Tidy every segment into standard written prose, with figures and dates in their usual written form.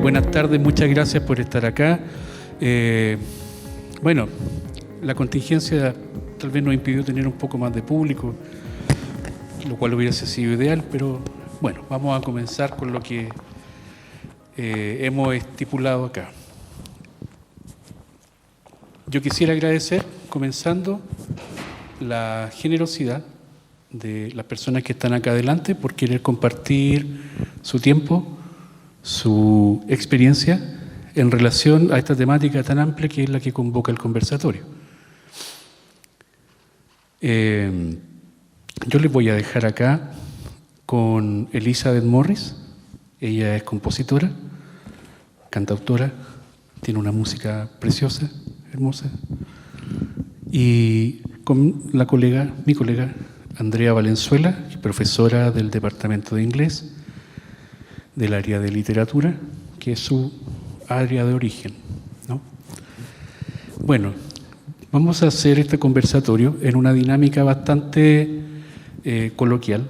Buenas tardes, muchas gracias por estar acá. Bueno, la contingencia tal vez nos impidió tener un poco más de público, lo cual hubiese sido ideal, pero bueno, vamos a comenzar con lo que hemos estipulado acá. Yo quisiera agradecer, comenzando, la generosidad de las personas que están acá adelante por querer compartir su tiempo, su experiencia en relación a esta temática tan amplia que es la que convoca el conversatorio. Yo les voy a dejar acá con Elizabeth Morris. Ella es compositora, cantautora, tiene una música preciosa, hermosa, y con mi colega Andrea Valenzuela, profesora del Departamento de Inglés, del área de literatura, que es su área de origen, ¿no? Bueno, vamos a hacer este conversatorio en una dinámica bastante coloquial.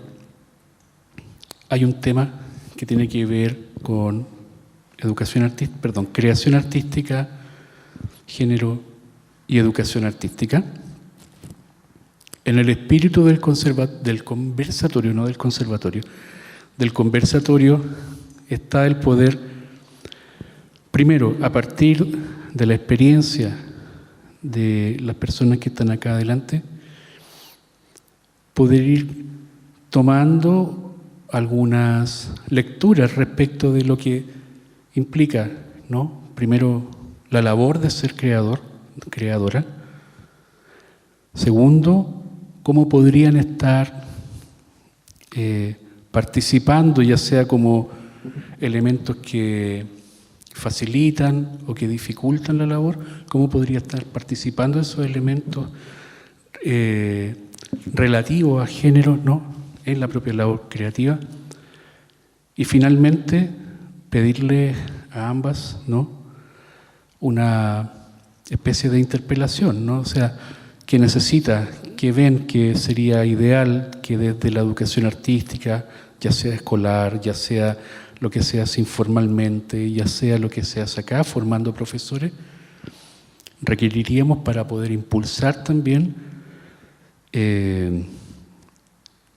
Hay un tema que tiene que ver con creación artística, género y educación artística. En el espíritu del conversatorio, no del conservatorio, del conversatorio está el poder, primero, a partir de la experiencia de las personas que están acá adelante, poder ir tomando algunas lecturas respecto de lo que implica, ¿no? Primero, la labor de ser creadora. Segundo, cómo podrían estar participando, ya sea como elementos que facilitan o que dificultan la labor, cómo podría estar participando esos elementos relativos a género, ¿no?, en la propia labor creativa. Y finalmente, pedirle a ambas, ¿no?, una especie de interpelación, ¿no? O sea, que necesita, que ven que sería ideal que desde la educación artística, ya sea escolar, ya sea lo que se hace informalmente, ya sea lo que se hace acá formando profesores, requeriríamos para poder impulsar también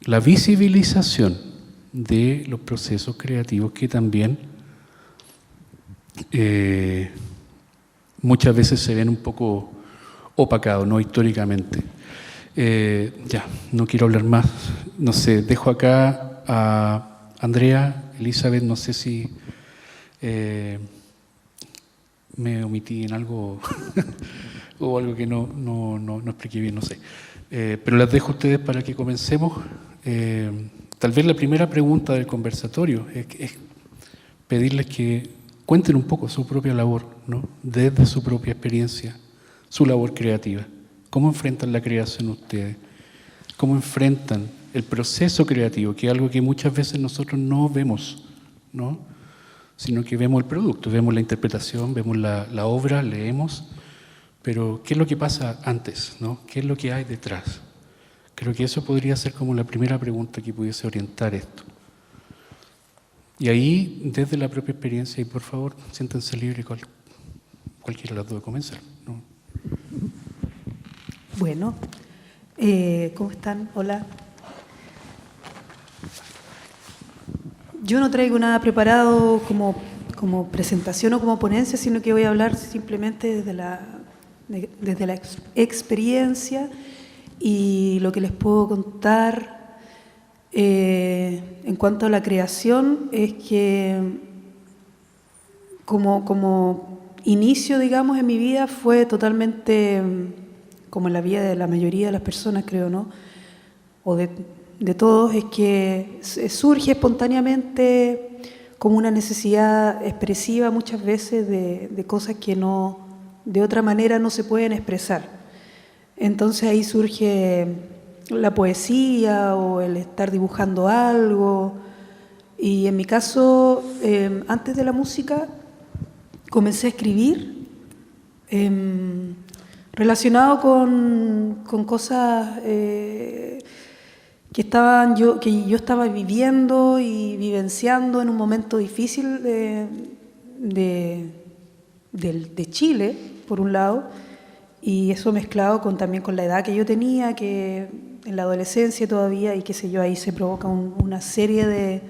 la visibilización de los procesos creativos que también muchas veces se ven un poco opacados, ¿no?, históricamente. Ya, no quiero hablar más. No sé, dejo acá a Andrea, Elizabeth, no sé si me omití en algo o algo que no expliqué bien, no sé. Pero las dejo a ustedes para que comencemos. Tal vez la primera pregunta del conversatorio es pedirles que cuenten un poco su propia labor, ¿no?, desde su propia experiencia, su labor creativa. ¿Cómo enfrentan la creación ustedes? ¿Cómo enfrentan el proceso creativo, que es algo que muchas veces nosotros no vemos, ¿no?, sino que vemos el producto, vemos la interpretación, vemos la obra, leemos, pero ¿qué es lo que pasa antes, ¿no? ¿Qué es lo que hay detrás? Creo que eso podría ser como la primera pregunta que pudiese orientar esto. Y ahí, desde la propia experiencia, y por favor, siéntense libres, cualquiera de las dos de comenzar, ¿no? Bueno, ¿cómo están? Hola. Yo no traigo nada preparado como presentación o como ponencia, sino que voy a hablar simplemente desde la experiencia y lo que les puedo contar en cuanto a la creación es que como inicio, digamos, en mi vida fue totalmente como en la vida de la mayoría de las personas, creo, ¿no?, o de todos, es que surge espontáneamente como una necesidad expresiva muchas veces de cosas que no, de otra manera no se pueden expresar. Entonces ahí surge la poesía o el estar dibujando algo. Y en mi caso, antes de la música, comencé a escribir relacionado con cosas que yo estaba viviendo y vivenciando en un momento difícil de de Chile, por un lado, y eso mezclado también con la edad que yo tenía, que en la adolescencia todavía, y qué sé yo, ahí se provoca una serie de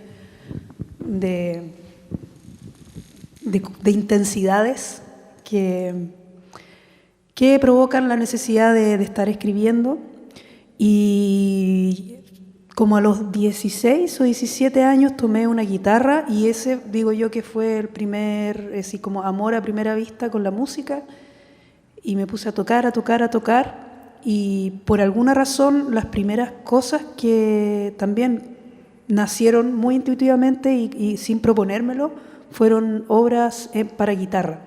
intensidades que provocan la necesidad de estar escribiendo. Y como a los 16 o 17 años tomé una guitarra, y ese digo yo que fue el primer, así como amor a primera vista con la música, y me puse a tocar, y por alguna razón las primeras cosas que también nacieron muy intuitivamente y sin proponérmelo fueron obras para guitarra.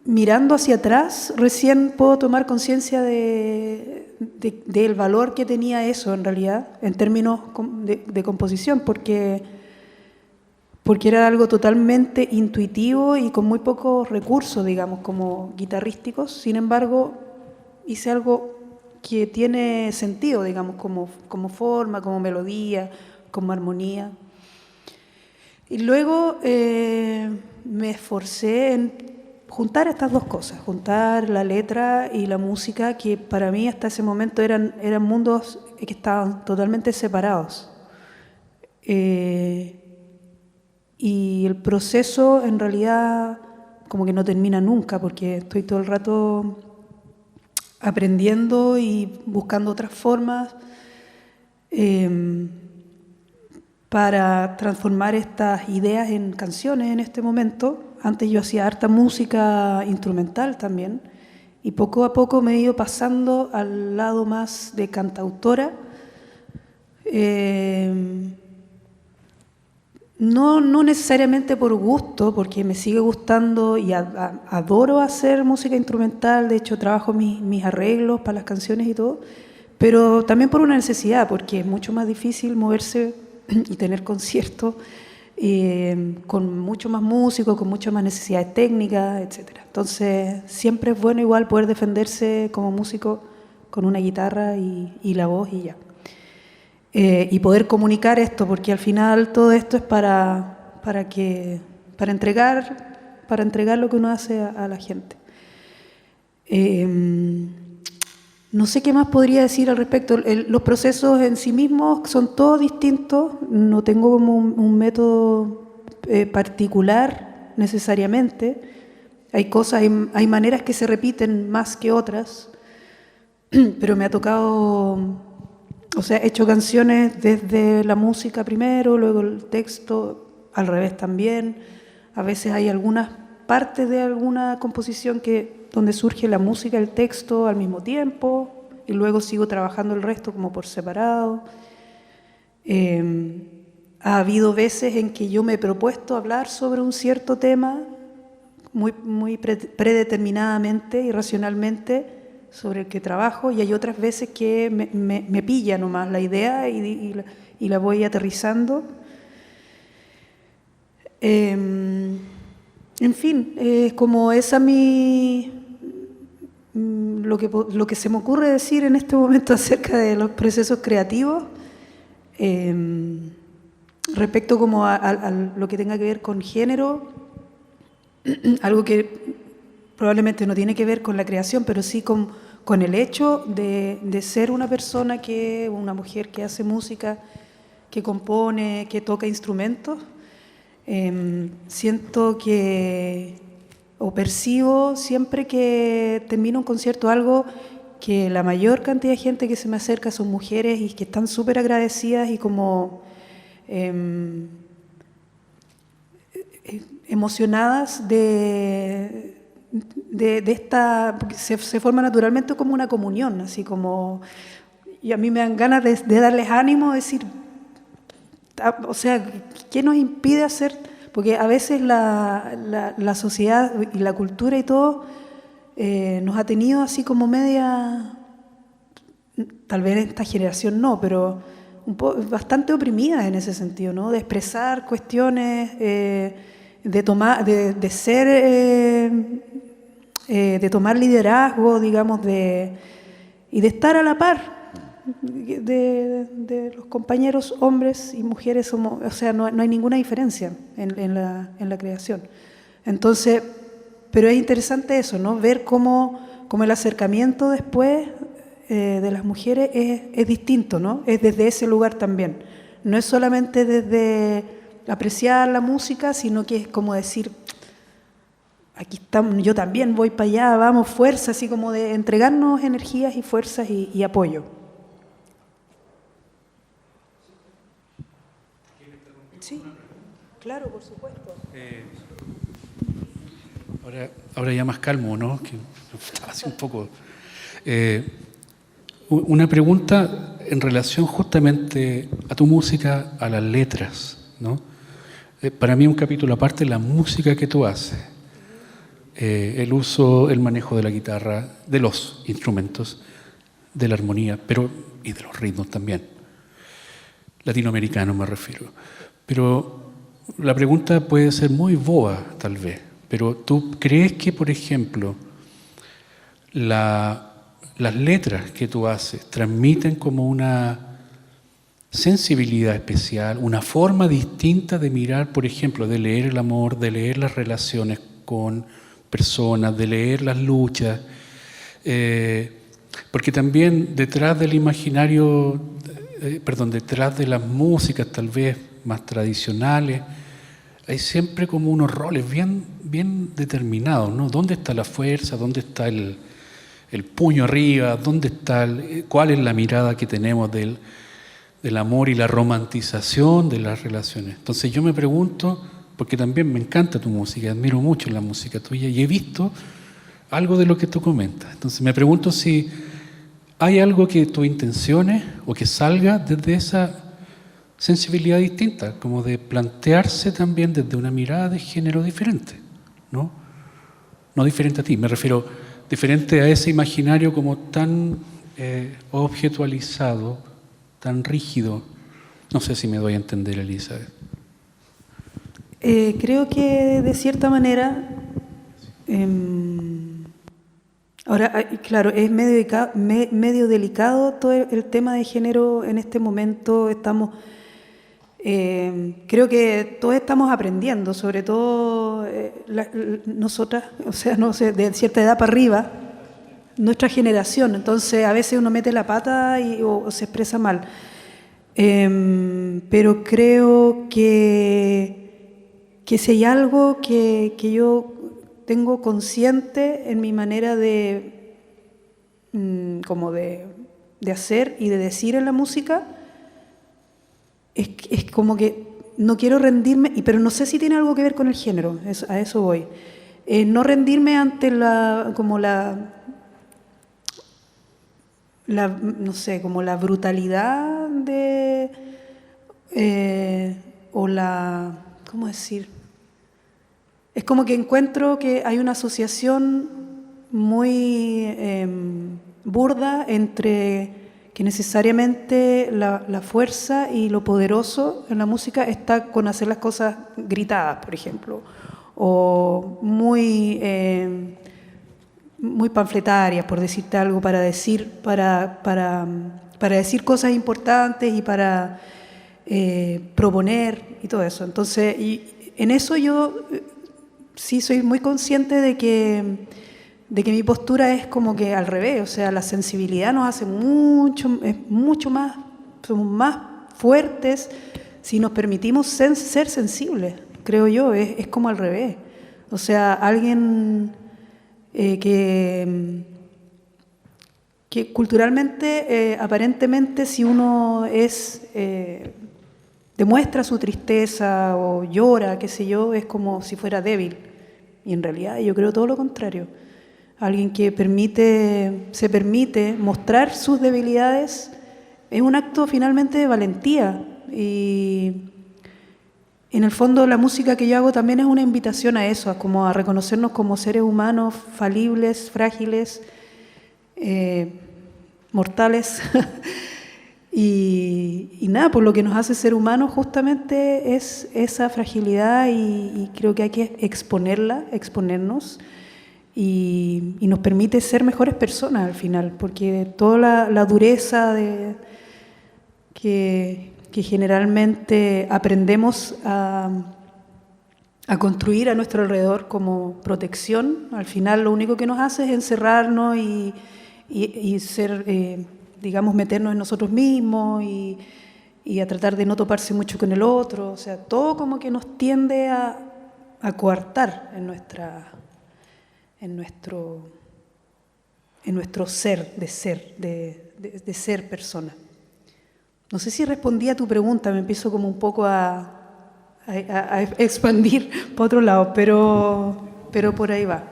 Mirando hacia atrás, recién puedo tomar conciencia del valor que tenía eso en realidad, en términos de composición, porque era algo totalmente intuitivo y con muy pocos recursos, digamos, como guitarrísticos. Sin embargo, hice algo que tiene sentido, digamos, como forma, como melodía, como armonía. Y luego me esforcé en juntar estas dos cosas, juntar la letra y la música, que para mí hasta ese momento eran mundos que estaban totalmente separados. Y el proceso en realidad como que no termina nunca, porque estoy todo el rato aprendiendo y buscando otras formas para transformar estas ideas en canciones en este momento. Antes yo hacía harta música instrumental también, y poco a poco me he ido pasando al lado más de cantautora. No necesariamente por gusto, porque me sigue gustando y adoro hacer música instrumental. De hecho, trabajo mis arreglos para las canciones y todo, pero también por una necesidad, porque es mucho más difícil moverse y tener conciertos con mucho más músicos, con muchas más necesidades técnicas, etc. Entonces, siempre es bueno igual poder defenderse como músico con una guitarra y la voz y ya. Y poder comunicar esto, porque al final todo esto es para entregar lo que uno hace a la gente. No sé qué más podría decir al respecto. Los procesos en sí mismos son todos distintos, no tengo como un método particular necesariamente. Hay maneras que se repiten más que otras, pero me ha tocado... O sea, he hecho canciones desde la música primero, luego el texto, al revés también. A veces hay algunas partes de alguna composición donde surge la música y el texto al mismo tiempo, y luego sigo trabajando el resto como por separado. Ha habido veces en que yo me he propuesto hablar sobre un cierto tema muy predeterminadamente y racionalmente, sobre el que trabajo, y hay otras veces que me pilla nomás la idea y la voy aterrizando. En fin, es como esa lo que se me ocurre decir en este momento acerca de los procesos creativos, respecto como a lo que tenga que ver con género, algo que probablemente no tiene que ver con la creación, pero sí con el hecho de ser una persona una mujer que hace música, que compone, que toca instrumentos. Siento o percibo siempre que termino un concierto algo, que la mayor cantidad de gente que se me acerca son mujeres y que están súper agradecidas y como emocionadas de esta, porque se forma naturalmente como una comunión, así como, y a mí me dan ganas de darles ánimo, decir, o sea, ¿qué nos impide hacer? Porque a veces la sociedad y la cultura y todo nos ha tenido así como media, tal vez en esta generación no, pero bastante oprimidas en ese sentido, ¿no? De expresar cuestiones, de tomar liderazgo, digamos, y de estar a la par de los compañeros hombres y mujeres somos, o sea, no hay ninguna diferencia en la creación. Entonces, pero es interesante eso, ¿no? Ver cómo el acercamiento después de las mujeres es distinto, ¿no? Es desde ese lugar también. No es solamente desde apreciar la música, sino que es como decir, aquí estamos, yo también voy para allá, vamos, fuerza, así como de entregarnos energías y fuerzas y apoyo. Sí, claro, por supuesto. Ahora ya más calmo, ¿no? Que hace un poco. Una pregunta en relación justamente a tu música, a las letras, ¿no? Para mí un capítulo aparte la música que tú haces, el uso, el manejo de la guitarra, de los instrumentos, de la armonía, y de los ritmos también. Latinoamericano me refiero. Pero la pregunta puede ser muy boba, tal vez. Pero ¿tú crees que, por ejemplo, las letras que tú haces transmiten como una sensibilidad especial, una forma distinta de mirar, por ejemplo, de leer el amor, de leer las relaciones con personas, de leer las luchas? Porque también detrás del imaginario, detrás de las músicas tal vez más tradicionales, hay siempre como unos roles bien determinados, ¿no? ¿Dónde está la fuerza? ¿Dónde está el puño arriba? ¿Dónde está cuál es la mirada que tenemos del amor y la romantización de las relaciones? Entonces yo me pregunto, porque también me encanta tu música, admiro mucho la música tuya y he visto algo de lo que tú comentas. Entonces me pregunto si hay algo que tus intenciones o que salga desde esa sensibilidad distinta, como de plantearse también desde una mirada de género diferente, ¿no? No diferente a ti, me refiero diferente a ese imaginario como tan objetualizado, tan rígido. No sé si me doy a entender, Elizabeth. Creo que de cierta manera, ahora, claro, es medio delicado todo el tema de género en este momento. Creo que todos estamos aprendiendo, sobre todo nosotras, o sea, no sé, de cierta edad para arriba, nuestra generación. Entonces, a veces uno mete la pata o se expresa mal. Pero creo que si hay algo que yo tengo consciente en mi manera de hacer y de decir en la música, es como que no quiero rendirme, pero no sé si tiene algo que ver con el género, a eso voy. No rendirme ante no sé, como la brutalidad ¿cómo decir? Es como que encuentro que hay una asociación muy burda entre que necesariamente la fuerza y lo poderoso en la música está con hacer las cosas gritadas, por ejemplo, o muy panfletarias, por decirte algo, para decir cosas importantes y para proponer y todo eso. Entonces, y en eso yo sí soy muy consciente de que mi postura es como que al revés, o sea, la sensibilidad nos hace mucho más, somos más fuertes si nos permitimos ser sensibles, creo yo, es como al revés. O sea, alguien que culturalmente, aparentemente, si uno demuestra su tristeza o llora, qué sé yo, es como si fuera débil. Y en realidad yo creo todo lo contrario. Alguien que se permite mostrar sus debilidades es un acto finalmente de valentía. Y en el fondo la música que yo hago también es una invitación a eso, a reconocernos como seres humanos falibles, frágiles, mortales. Y nada, pues lo que nos hace ser humanos justamente es esa fragilidad y creo que hay que exponernos y nos permite ser mejores personas al final, porque toda la dureza que generalmente aprendemos a construir a nuestro alrededor como protección, al final lo único que nos hace es encerrarnos y ser, digamos, meternos en nosotros mismos y a tratar de no toparse mucho con el otro. O sea, todo como que nos tiende a coartar en nuestro ser, de ser persona. No sé si respondí a tu pregunta, me empiezo como un poco a expandir para otro lado, pero por ahí va.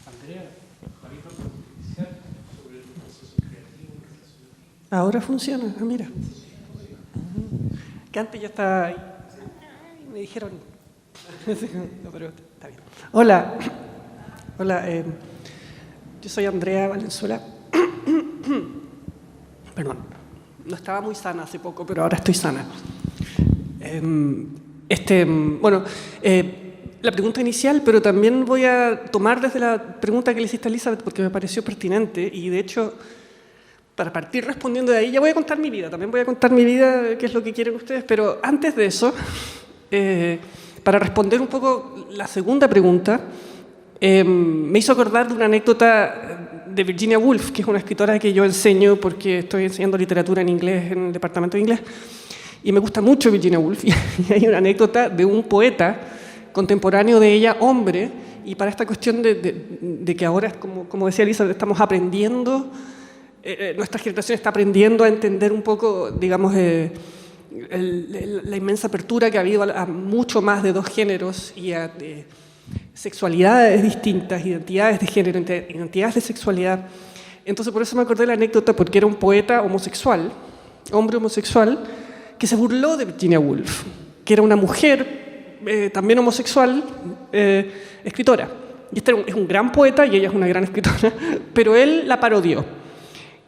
Andrea, sobre el proceso creativo. Ahora funciona, mira. Que antes ya estaba ahí. Me dijeron. No, pero está bien. Hola. Hola, yo soy Andrea Valenzuela. Perdón. No estaba muy sana hace poco, pero ahora estoy sana. La pregunta inicial, pero también voy a tomar desde la pregunta que le hiciste a Elizabeth porque me pareció pertinente y de hecho, para partir respondiendo de ahí, ya voy a contar mi vida, también voy a contar mi vida, qué es lo que quieren ustedes, pero antes de eso, para responder un poco la segunda pregunta, me hizo acordar de una anécdota de Virginia Woolf, que es una escritora que yo enseño porque estoy enseñando literatura en inglés en el departamento de inglés, y me gusta mucho Virginia Woolf, y hay una anécdota de un poeta contemporáneo de ella, hombre, y para esta cuestión de que ahora, como decía Elisa, estamos aprendiendo, nuestra generación está aprendiendo a entender un poco, digamos, la inmensa apertura que ha habido a mucho más de dos géneros y a sexualidades distintas, identidades de género, identidades de sexualidad. Entonces, por eso me acordé de la anécdota, porque era un poeta homosexual, hombre homosexual, que se burló de Virginia Woolf, que era una mujer también homosexual, escritora. Y este es un gran poeta y ella es una gran escritora, pero él la parodió.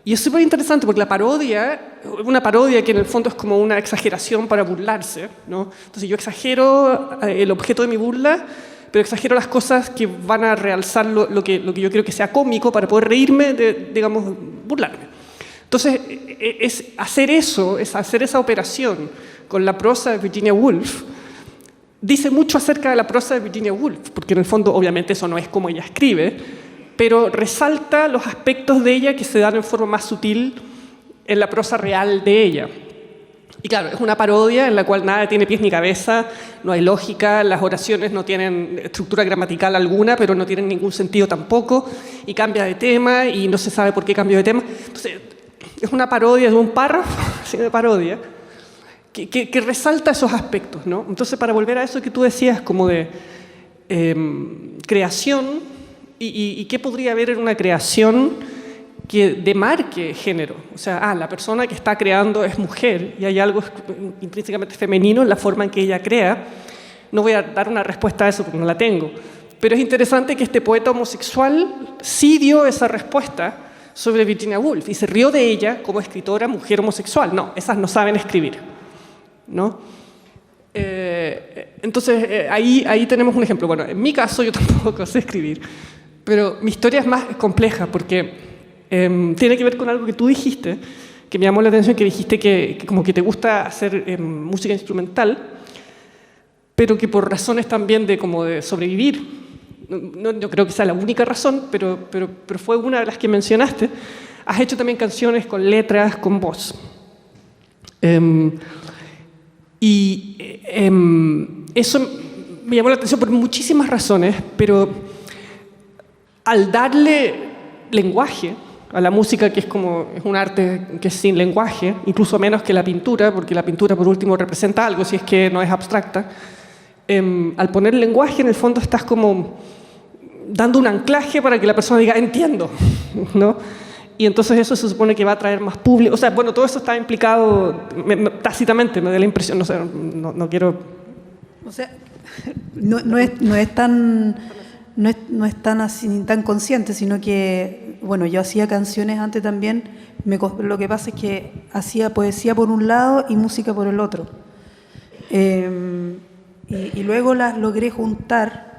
Y es súper interesante porque la parodia, una parodia que en el fondo es como una exageración para burlarse, ¿no? Entonces yo exagero el objeto de mi burla, pero exagero las cosas que van a realzar lo que yo creo que sea cómico para poder reírme de, digamos, burlarme. Entonces, es hacer eso, es hacer esa operación con la prosa de Virginia Woolf, dice mucho acerca de la prosa de Virginia Woolf, porque en el fondo, obviamente, eso no es como ella escribe, pero resalta los aspectos de ella que se dan en forma más sutil en la prosa real de ella. Y claro, es una parodia en la cual nada tiene pies ni cabeza, no hay lógica, las oraciones no tienen estructura gramatical alguna, pero no tienen ningún sentido tampoco, y cambia de tema y no se sabe por qué cambió de tema. Entonces, es una parodia de un párrafo, así de parodia, que resalta esos aspectos, ¿no? Entonces, para volver a eso que tú decías, como de creación, y qué podría haber en una creación que demarque género. O sea, la persona que está creando es mujer y hay algo intrínsecamente femenino en la forma en que ella crea. No voy a dar una respuesta a eso porque no la tengo. Pero es interesante que este poeta homosexual sí dio esa respuesta sobre Virginia Woolf y se rió de ella como escritora mujer homosexual. No, esas no saben escribir, ¿no? Entonces, ahí tenemos un ejemplo. Bueno, en mi caso yo tampoco sé escribir, pero mi historia es más compleja porque tiene que ver con algo que tú dijiste, que me llamó la atención, que dijiste que como que te gusta hacer música instrumental, pero que por razones también de sobrevivir, no creo que sea la única razón, pero fue una de las que mencionaste, has hecho también canciones con letras, con voz. Eso me llamó la atención por muchísimas razones, pero al darle lenguaje a la música, que es un arte que es sin lenguaje, incluso menos que la pintura, porque la pintura por último representa algo, si es que no es abstracta, al poner lenguaje en el fondo estás como dando un anclaje para que la persona diga entiendo, ¿no? Y entonces eso se supone que va a traer más público. O sea, bueno, todo eso está implicado tácitamente, me da la impresión, no sé, no quiero... O sea, no es tan así, tan consciente, sino que, bueno, yo hacía canciones antes también, lo que pasa es que hacía poesía por un lado y música por el otro. y luego las logré juntar.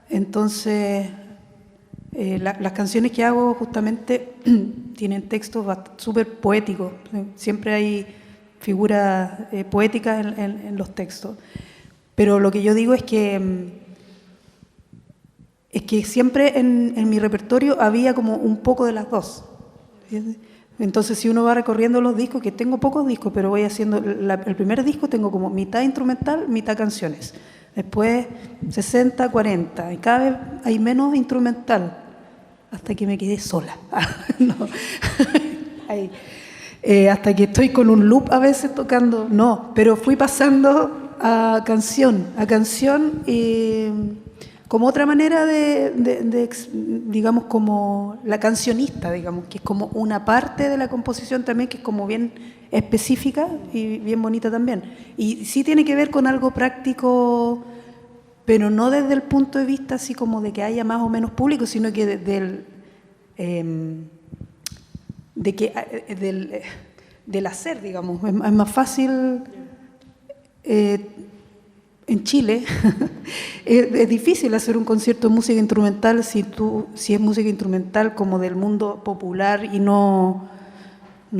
Entonces, las canciones que hago justamente tienen textos súper poéticos. Siempre hay figuras poéticas en los textos. Pero lo que yo digo es que siempre en mi repertorio había como un poco de las dos. Entonces, si uno va recorriendo los discos, que tengo pocos discos, pero voy haciendo, el primer disco tengo como mitad instrumental, mitad canciones. Después 60, 40, y cada vez hay menos instrumental, hasta que me quedé sola. No. Ahí. Hasta que estoy con un loop a veces tocando, no, pero fui pasando a canción, como otra manera digamos, como la cancionista, digamos, que es como una parte de la composición también, que es como bien específica y bien bonita también. Y sí tiene que ver con algo práctico, pero no desde el punto de vista así como de que haya más o menos público, sino que del hacer, digamos. Es más fácil... en Chile es difícil hacer un concierto de música instrumental si es música instrumental como del mundo popular y no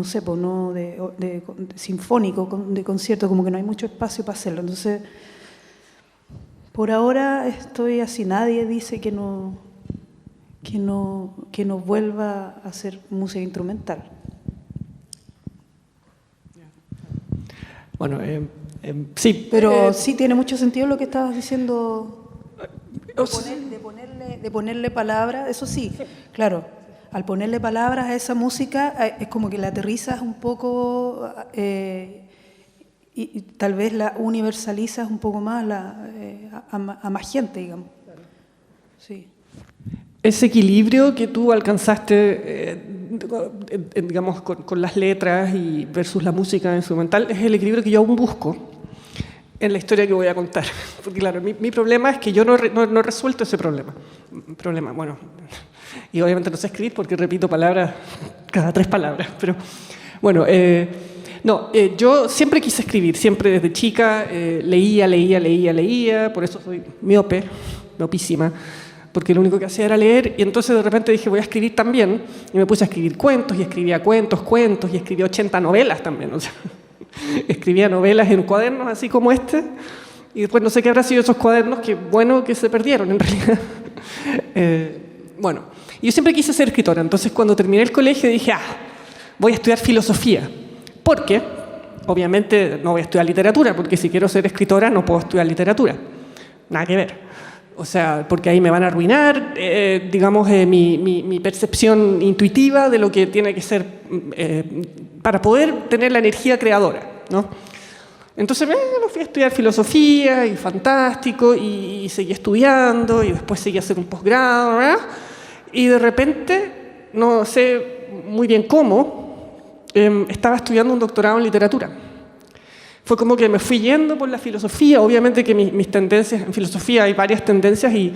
sé, pues no de sinfónico, de concierto, como que no hay mucho espacio para hacerlo. Entonces, por ahora estoy así, nadie dice que no vuelva a hacer música instrumental. Bueno, sí. Pero sí tiene mucho sentido lo que estabas diciendo de ponerle palabras, eso sí, claro, al ponerle palabras a esa música es como que la aterrizas un poco y tal vez la universalizas un poco más a más gente, digamos. Sí. Ese equilibrio que tú alcanzaste, digamos, con las letras y versus la música instrumental, es el equilibrio que yo aún busco en la historia que voy a contar. Porque claro, mi problema es que yo no he resuelto ese problema. Bueno, y obviamente no sé escribir porque repito palabras cada 3 palabras, pero bueno, yo siempre quise escribir, siempre desde chica leía, por eso soy miopísima, porque lo único que hacía era leer, y entonces de repente dije, voy a escribir también, y me puse a escribir cuentos, y escribía cuentos, y escribí 80 novelas también, o sea, escribía novelas en cuadernos así como este, y después no sé qué habrá sido esos cuadernos, que bueno que se perdieron en realidad. Bueno, yo siempre quise ser escritora, entonces cuando terminé el colegio dije, voy a estudiar filosofía, porque obviamente no voy a estudiar literatura, porque si quiero ser escritora no puedo estudiar literatura, nada que ver. O sea, porque ahí me van a arruinar, digamos, mi percepción intuitiva de lo que tiene que ser para poder tener la energía creadora, ¿no? Entonces me fui a estudiar filosofía, y fantástico, y seguí estudiando, y después seguí a hacer un posgrado, ¿verdad? Y de repente, no sé muy bien cómo, estaba estudiando un doctorado en literatura. Fue como que me fui yendo por la filosofía, obviamente que mis tendencias, en filosofía hay varias tendencias y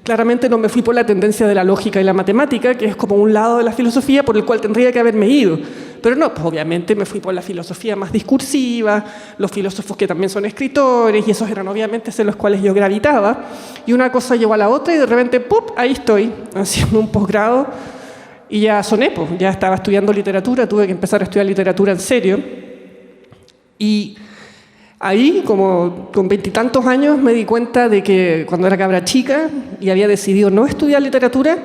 claramente no me fui por la tendencia de la lógica y la matemática, que es como un lado de la filosofía por el cual tendría que haberme ido. Pero no, pues obviamente me fui por la filosofía más discursiva, los filósofos que también son escritores, y esos eran obviamente hacia los cuales yo gravitaba, y una cosa llevó a la otra y de repente, ¡pum!, ahí estoy, haciendo un posgrado, y ya soné, pues, ya estaba estudiando literatura, tuve que empezar a estudiar literatura en serio, y ahí, como con 20 y tantos años, me di cuenta de que cuando era cabra chica y había decidido no estudiar literatura,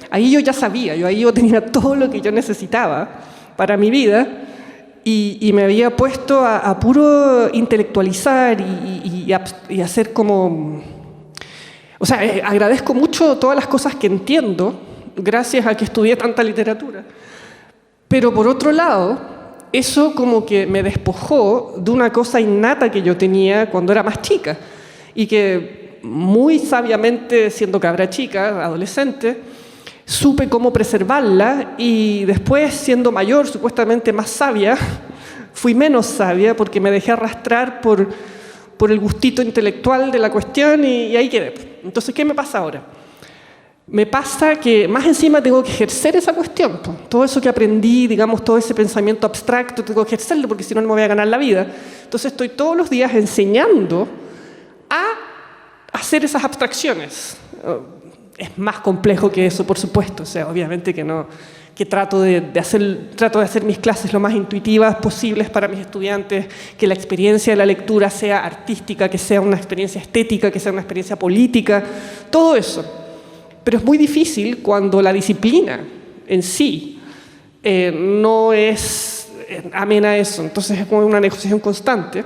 ahí yo ya sabía, ahí yo tenía todo lo que yo necesitaba para mi vida y me había puesto a puro intelectualizar y hacer como... O sea, agradezco mucho todas las cosas que entiendo gracias a que estudié tanta literatura. Pero por otro lado, eso como que me despojó de una cosa innata que yo tenía cuando era más chica y que muy sabiamente, siendo cabra chica, adolescente, supe cómo preservarla y después, siendo mayor, supuestamente más sabia, fui menos sabia porque me dejé arrastrar por el gustito intelectual de la cuestión y ahí quedé. Entonces, ¿qué me pasa ahora? Me pasa que más encima tengo que ejercer esa cuestión. Todo eso que aprendí, digamos, todo ese pensamiento abstracto, tengo que ejercerlo porque si no, no me voy a ganar la vida. Entonces estoy todos los días enseñando a hacer esas abstracciones. Es más complejo que eso, por supuesto. O sea, obviamente que no, que trato de hacer mis clases lo más intuitivas posibles para mis estudiantes, que la experiencia de la lectura sea artística, que sea una experiencia estética, que sea una experiencia política, todo eso. Pero es muy difícil cuando la disciplina en sí no es amena a eso. Entonces es como una negociación constante.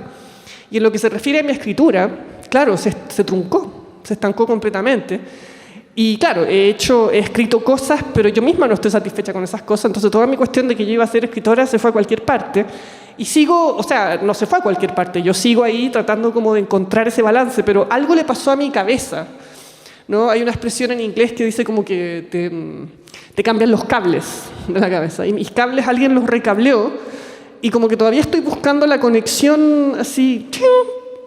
Y en lo que se refiere a mi escritura, claro, se truncó, se estancó completamente. Y claro, he escrito cosas, pero yo misma no estoy satisfecha con esas cosas, entonces toda mi cuestión de que yo iba a ser escritora se fue a cualquier parte. Y sigo, o sea, no se fue a cualquier parte, yo sigo ahí tratando como de encontrar ese balance, pero algo le pasó a mi cabeza, ¿no? Hay una expresión en inglés que dice como que te cambian los cables de la cabeza, y mis cables alguien los recableó, y como que todavía estoy buscando la conexión así,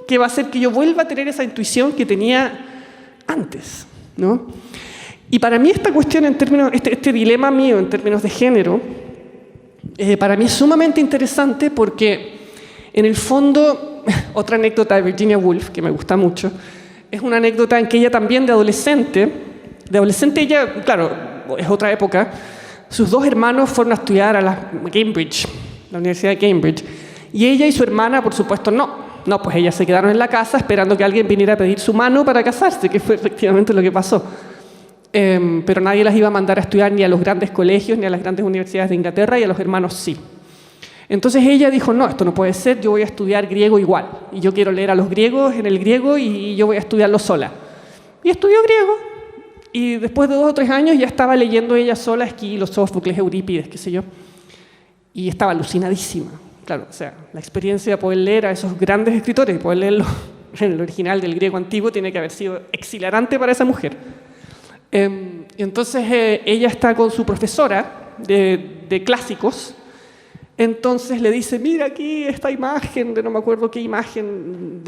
que va a hacer que yo vuelva a tener esa intuición que tenía antes, ¿no? Y para mí esta cuestión en términos, este dilema mío en términos de género, para mí es sumamente interesante porque en el fondo, otra anécdota de Virginia Woolf que me gusta mucho, es una anécdota en que ella también de adolescente ella, claro, es otra época, sus dos hermanos fueron a estudiar a la Universidad de Cambridge, y ella y su hermana, por supuesto, no, pues ellas se quedaron en la casa esperando que alguien viniera a pedir su mano para casarse, que fue efectivamente lo que pasó. Pero nadie las iba a mandar a estudiar ni a los grandes colegios, ni a las grandes universidades de Inglaterra, y a los hermanos sí. Entonces ella dijo, no, esto no puede ser, yo voy a estudiar griego igual, y yo quiero leer a los griegos en el griego y yo voy a estudiarlo sola. Y estudió griego, y después de 2 o 3 años ya estaba leyendo ella sola Esquilo, Sófocles, Eurípides, qué sé yo, y estaba alucinadísima. Claro, o sea, la experiencia de poder leer a esos grandes escritores, poder leerlo en el original del griego antiguo, tiene que haber sido exhilarante para esa mujer. Entonces ella está con su profesora de clásicos, entonces le dice, mira aquí esta imagen, de no me acuerdo qué imagen,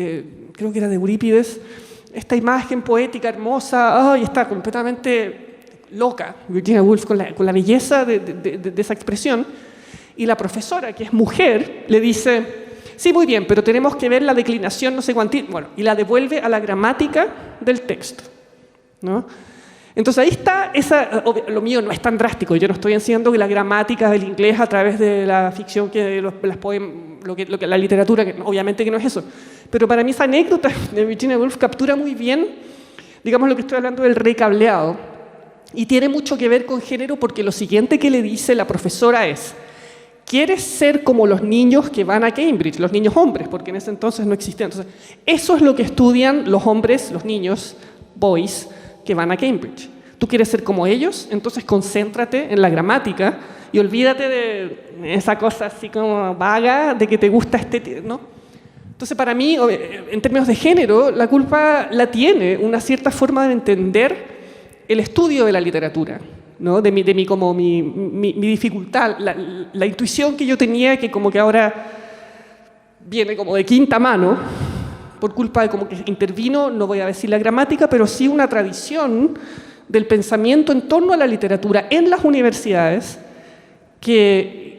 creo que era de Eurípides, esta imagen poética, hermosa, y está completamente loca, Virginia Woolf, con la belleza de esa expresión. Y la profesora, que es mujer, le dice, sí, muy bien, pero tenemos que ver la declinación no sé cuánto, bueno, y la devuelve a la gramática del texto, ¿no? Entonces ahí está, lo mío no es tan drástico, yo no estoy enseñando que la gramática del inglés a través de la ficción, la literatura, que obviamente que no es eso, pero para mí esa anécdota de Virginia Woolf captura muy bien, digamos, lo que estoy hablando del recableado, y tiene mucho que ver con género, porque lo siguiente que le dice la profesora es, ¿quieres ser como los niños que van a Cambridge? Los niños hombres, porque en ese entonces no existían. Entonces, eso es lo que estudian los hombres, los niños, boys, que van a Cambridge. ¿Tú quieres ser como ellos? Entonces concéntrate en la gramática y olvídate de esa cosa así como vaga de que te gusta ¿no? Entonces, para mí, en términos de género, la culpa la tiene una cierta forma de entender el estudio de la literatura, ¿no? De mi dificultad, la intuición que yo tenía, que como que ahora viene como de quinta mano, por culpa de como que intervino, no voy a decir la gramática, pero sí una tradición del pensamiento en torno a la literatura en las universidades que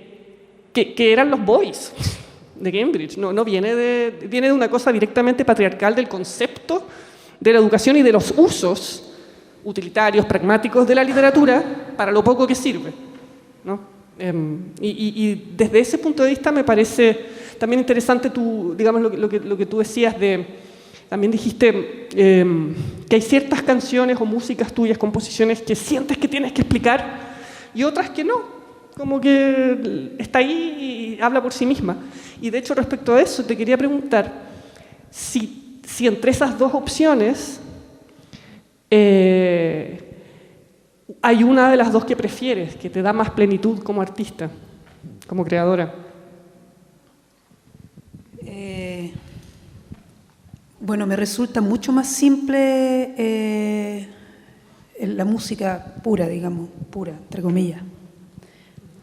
eran los boys de Cambridge. No viene de una cosa directamente patriarcal del concepto de la educación y de los usos utilitarios, pragmáticos de la literatura para lo poco que sirve, ¿no? Y desde ese punto de vista me parece también interesante digamos, lo que tú decías también dijiste que hay ciertas canciones o músicas tuyas, composiciones que sientes que tienes que explicar y otras que no, como que está ahí y habla por sí misma. Y de hecho, respecto a eso, te quería preguntar si entre esas dos opciones hay una de las dos que prefieres, que te da más plenitud como artista, como creadora. Bueno, me resulta mucho más simple la música pura, digamos, pura, entre comillas.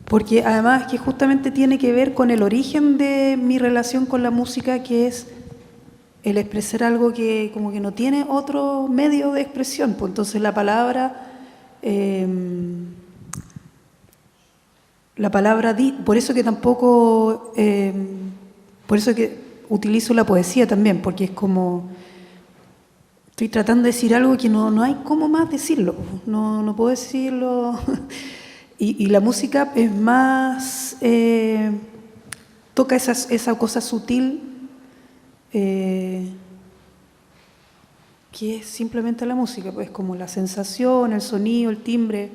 Porque además que justamente tiene que ver con el origen de mi relación con la música, que es el expresar algo que como que no tiene otro medio de expresión. Pues entonces la palabra por eso que tampoco, por eso que utilizo la poesía también, porque es como Estoy tratando de decir algo que no hay cómo más decirlo, no puedo decirlo. Y la música es más, toca esa cosa sutil que es simplemente la música, pues como la sensación, el sonido, el timbre,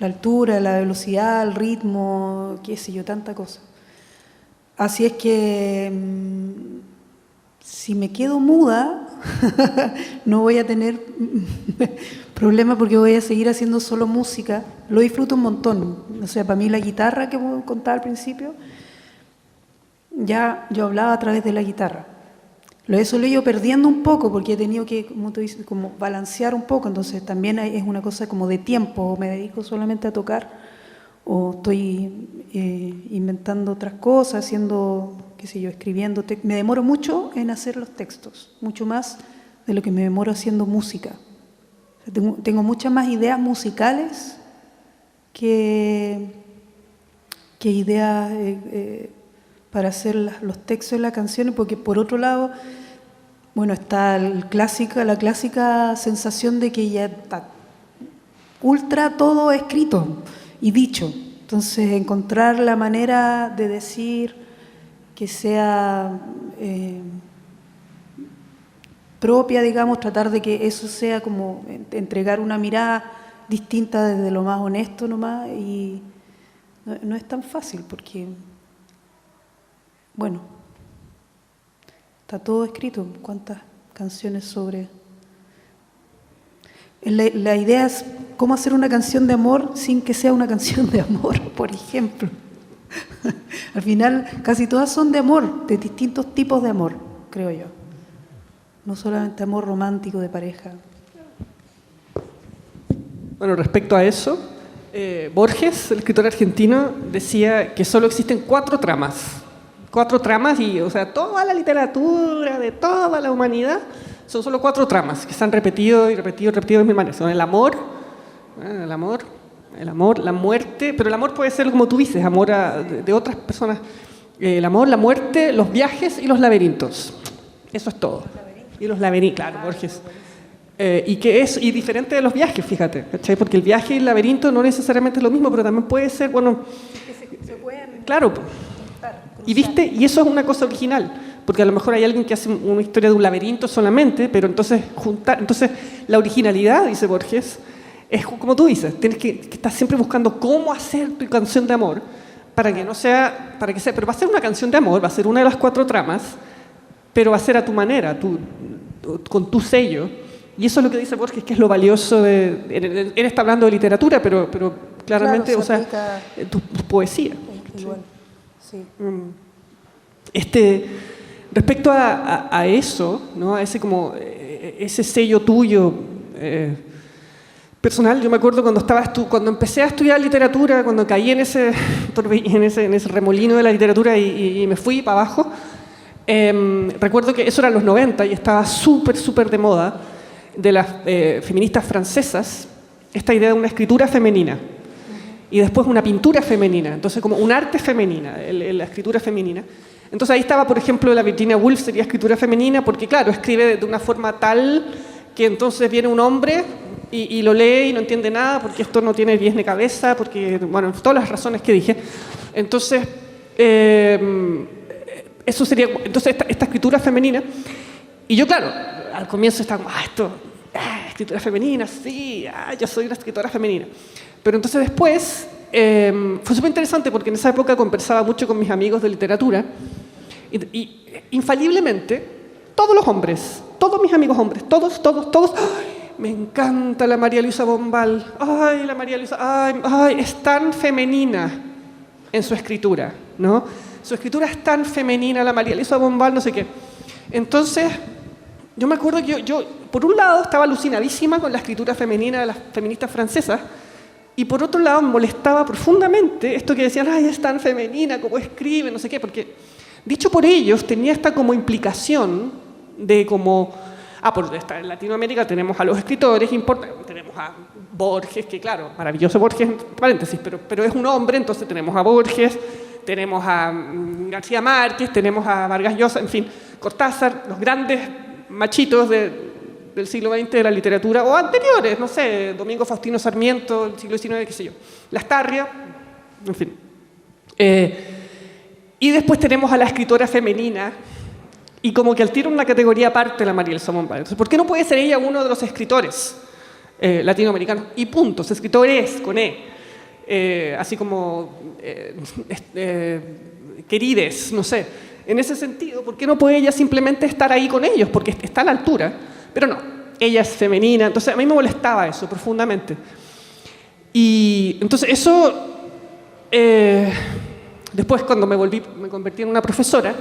la altura, la velocidad, el ritmo, qué sé yo, tanta cosa. Así es que si me quedo muda, no voy a tener problema porque voy a seguir haciendo solo música. Lo disfruto un montón. O sea, para mí la guitarra que contaba al principio, ya yo hablaba a través de la guitarra. Eso lo he ido perdiendo un poco porque he tenido que, como tú dices, como balancear un poco. Entonces también es una cosa como de tiempo. O me dedico solamente a tocar o estoy inventando otras cosas, haciendo, qué sé yo, escribiendo. Me demoro mucho en hacer los textos, mucho más de lo que me demoro haciendo música. Tengo muchas más ideas musicales que ideas para hacer los textos de las canciones, porque por otro lado, bueno, está la clásica sensación de que ya está ultra todo escrito y dicho. Entonces, encontrar la manera de decir que sea propia, digamos, tratar de que eso sea como entregar una mirada distinta desde lo más honesto nomás, y no es tan fácil porque, bueno, está todo escrito. ¿Cuántas canciones sobre...? La idea es cómo hacer una canción de amor sin que sea una canción de amor, por ejemplo. Al final, casi todas son de amor, de distintos tipos de amor, creo yo. No solamente amor romántico de pareja. Bueno, respecto a eso, Borges, el escritor argentino, decía que solo existen 4 tramas. 4 tramas y, o sea, toda la literatura de toda la humanidad son solo 4 tramas que se han repetido y repetido y repetido de mil maneras. Son el amor, la muerte, pero el amor puede ser, como tú dices, amor de otras personas. El amor, la muerte, los viajes y los laberintos. Eso es todo. Y los laberintos, claro, Borges. Y diferente de los viajes, fíjate, ¿cachai? Porque el viaje y el laberinto no necesariamente es lo mismo, pero también puede ser, bueno, se pueden, claro. Y viste, y eso es una cosa original, porque a lo mejor hay alguien que hace una historia de un laberinto solamente, pero entonces la originalidad, dice Borges, es como tú dices, tienes que estar siempre buscando cómo hacer tu canción de amor para que sea, pero va a ser una canción de amor, va a ser una de las 4 tramas, pero va a ser a tu manera, con tu sello. Y eso es lo que dice Borges, que es lo valioso él está hablando de literatura, pero claramente, claro, o sea, tu poesía. Igual, sí. Respecto a eso, ¿no? A ese sello tuyo personal, yo me acuerdo cuando empecé a estudiar literatura, cuando caí en ese remolino de la literatura y me fui para abajo, recuerdo que eso era los 90 y estaba súper de moda de las feministas francesas, esta idea de una escritura femenina y después una pintura femenina, entonces como un arte femenina, la escritura femenina. Entonces ahí estaba, por ejemplo, la Virginia Woolf sería escritura femenina porque, claro, escribe de una forma tal que entonces viene un hombre y lo lee y no entiende nada porque esto no tiene pies ni cabeza, porque, bueno, todas las razones que dije. Entonces, eso sería, entonces esta escritura femenina. Y yo, claro, al comienzo estaba como, escritura femenina, sí, yo soy una escritora femenina. Pero entonces después, fue súper interesante porque en esa época conversaba mucho con mis amigos de literatura y infaliblemente, todos los hombres, todos mis amigos hombres, todos, ¡ay! Me encanta la María Luisa Bombal, ay, la María Luisa, ay, es tan femenina en su escritura, ¿no? Su escritura es tan femenina, la María Luisa Bombal, no sé qué. Entonces, yo me acuerdo que yo, por un lado, estaba alucinadísima con la escritura femenina de las feministas francesas, y por otro lado, me molestaba profundamente esto que decían, ay, es tan femenina, cómo escribe, no sé qué, porque, dicho por ellos, tenía esta como implicación de como, por estar en Latinoamérica tenemos a los escritores, tenemos a Borges, que claro, maravilloso Borges, paréntesis, pero es un hombre, entonces tenemos a Borges, tenemos a García Márquez, tenemos a Vargas Llosa, en fin, Cortázar, los grandes machitos del siglo XX de la literatura, o anteriores, no sé, Domingo Faustino Sarmiento, del siglo XIX, qué sé yo, Lastarria, en fin. Y después tenemos a la escritora femenina, y como que al tiro una categoría aparte la Mariel Salmón Valls. Entonces, ¿por qué no puede ser ella uno de los escritores latinoamericanos? Y puntos, escritores con así como querides, no sé. En ese sentido, ¿por qué no puede ella simplemente estar ahí con ellos? Porque está a la altura, pero no, ella es femenina. Entonces a mí me molestaba eso profundamente. Y entonces eso, después cuando me convertí en una profesora,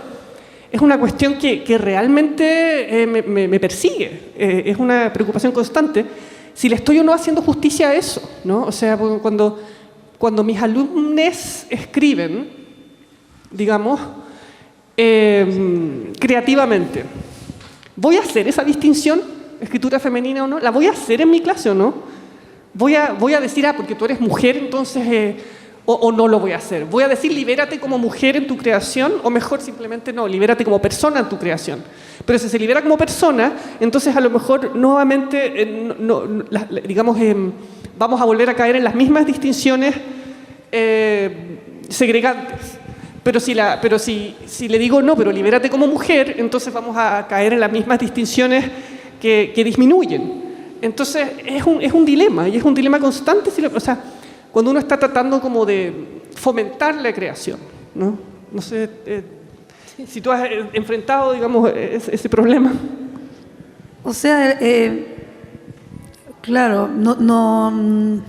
es una cuestión que realmente me persigue, es una preocupación constante, si le estoy o no haciendo justicia a eso, ¿no? O sea, cuando mis alumnos escriben, digamos, creativamente, ¿voy a hacer esa distinción, escritura femenina o no? ¿La voy a hacer en mi clase o no? ¿Voy a decir, porque tú eres mujer, entonces... O no lo voy a hacer? ¿Voy a decir libérate como mujer en tu creación? O mejor simplemente no, libérate como persona en tu creación. Pero si se libera como persona, entonces a lo mejor nuevamente, digamos, vamos a volver a caer en las mismas distinciones segregantes. Pero si le digo no, pero libérate como mujer, entonces vamos a caer en las mismas distinciones que disminuyen. Entonces es un dilema, y es un dilema constante, o sea, cuando uno está tratando como de fomentar la creación, ¿no? No sé si tú has enfrentado, digamos, ese problema. O sea, claro, no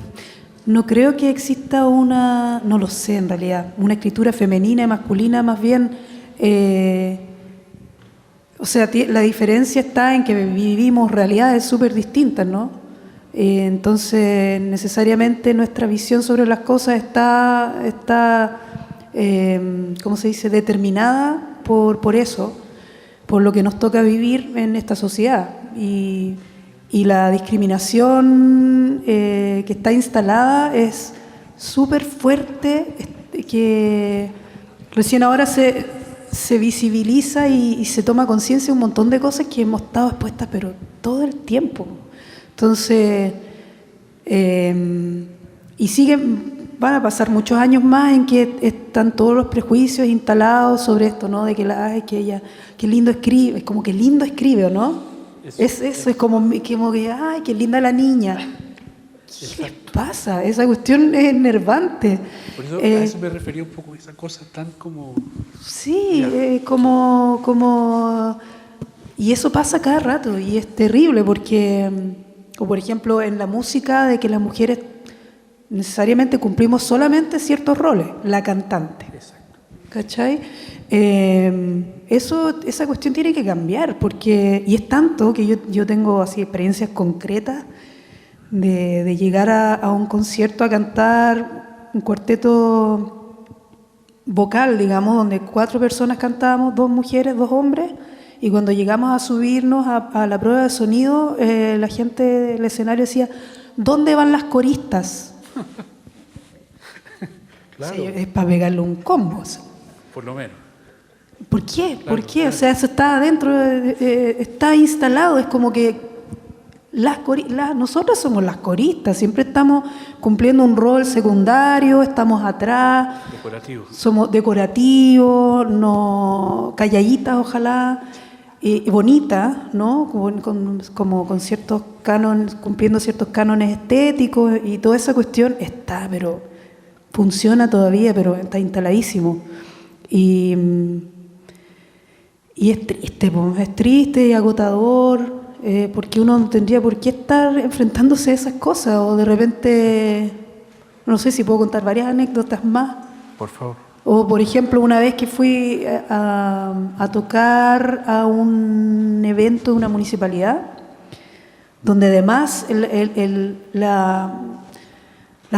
creo que exista no lo sé en realidad, una escritura femenina y masculina, más bien, o sea, la diferencia está en que vivimos realidades súper distintas, ¿no? Entonces, necesariamente nuestra visión sobre las cosas está ¿cómo se dice?, determinada por eso, por lo que nos toca vivir en esta sociedad. Y la discriminación que está instalada es súper fuerte, que recién ahora se visibiliza y se toma conciencia de un montón de cosas que hemos estado expuestas, pero todo el tiempo. Entonces, van a pasar muchos años más en que están todos los prejuicios instalados sobre esto, ¿no? De que que ella, qué lindo escribe, es como que lindo escribe, ¿o no? Eso es como que, ay, qué linda la niña. ¿Qué les pasa? Esa cuestión es enervante. Por eso, a eso me refería un poco, esa cosa tan como... Sí, como... Y eso pasa cada rato, y es terrible porque... O por ejemplo en la música, de que las mujeres necesariamente cumplimos solamente ciertos roles, la cantante. Exacto. ¿Cachai? Esa cuestión tiene que cambiar, y es tanto que yo tengo así experiencias concretas de llegar a un concierto a cantar un cuarteto vocal, digamos, donde 4 personas cantábamos, 2 mujeres, 2 hombres. Y cuando llegamos a subirnos a la prueba de sonido, la gente del escenario decía, ¿dónde van las coristas? Claro. Sí, es para pegarle un combo. Por lo menos. ¿Por qué? Claro, ¿Por qué? Claro. O sea, eso está adentro, está instalado, es como que nosotros somos las coristas, siempre estamos cumpliendo un rol secundario, estamos atrás. Decorativo. Somos decorativos, no, calladitas ojalá. Bonita, ¿no? Como con ciertos cánones, cumpliendo ciertos cánones estéticos, y toda esa cuestión está, pero funciona todavía, pero está instaladísimo. Y es triste y agotador, porque uno no tendría por qué estar enfrentándose a esas cosas, o de repente, no sé si puedo contar varias anécdotas más. Por favor. O, por ejemplo, una vez que fui a tocar a un evento de una municipalidad, donde además la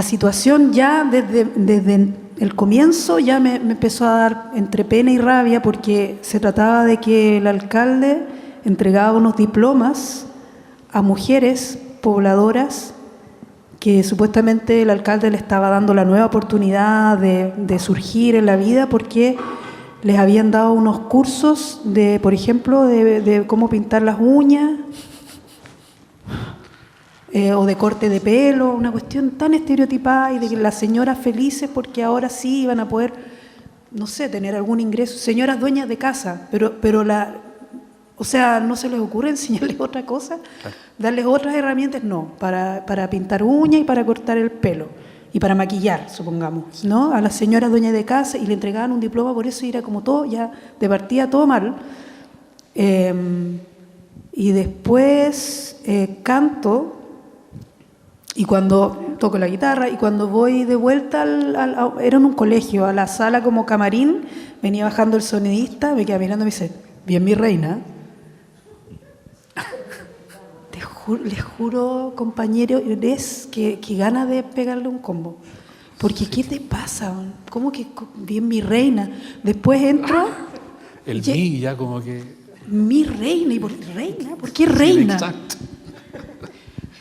situación ya desde el comienzo ya me empezó a dar entre pena y rabia, porque se trataba de que el alcalde entregaba unos diplomas a mujeres pobladoras que supuestamente el alcalde le estaba dando la nueva oportunidad de surgir en la vida, porque les habían dado unos cursos por ejemplo, de cómo pintar las uñas, o de corte de pelo, una cuestión tan estereotipada y de que las señoras felices porque ahora sí iban a poder, no sé, tener algún ingreso, señoras dueñas de casa, pero o sea, ¿no se les ocurre enseñarles otra cosa? Claro. ¿Darles otras herramientas? No, para pintar uñas y para cortar el pelo y para maquillar, supongamos, ¿no? A las señoras dueñas de casa y le entregaban un diploma por eso y era como todo, ya de partida todo mal. Y después canto y cuando toco la guitarra y cuando voy de vuelta era en un colegio, a la sala como camarín, venía bajando el sonidista, me queda mirando y me dice, bien mi reina. Les juro, compañero, que ganas de pegarle un combo. Porque ¿qué te pasa? ¿Cómo que bien mi reina? Después entro... El mi ya como que... Mi reina, ¿y por reina? ¿Por qué reina? Exacto.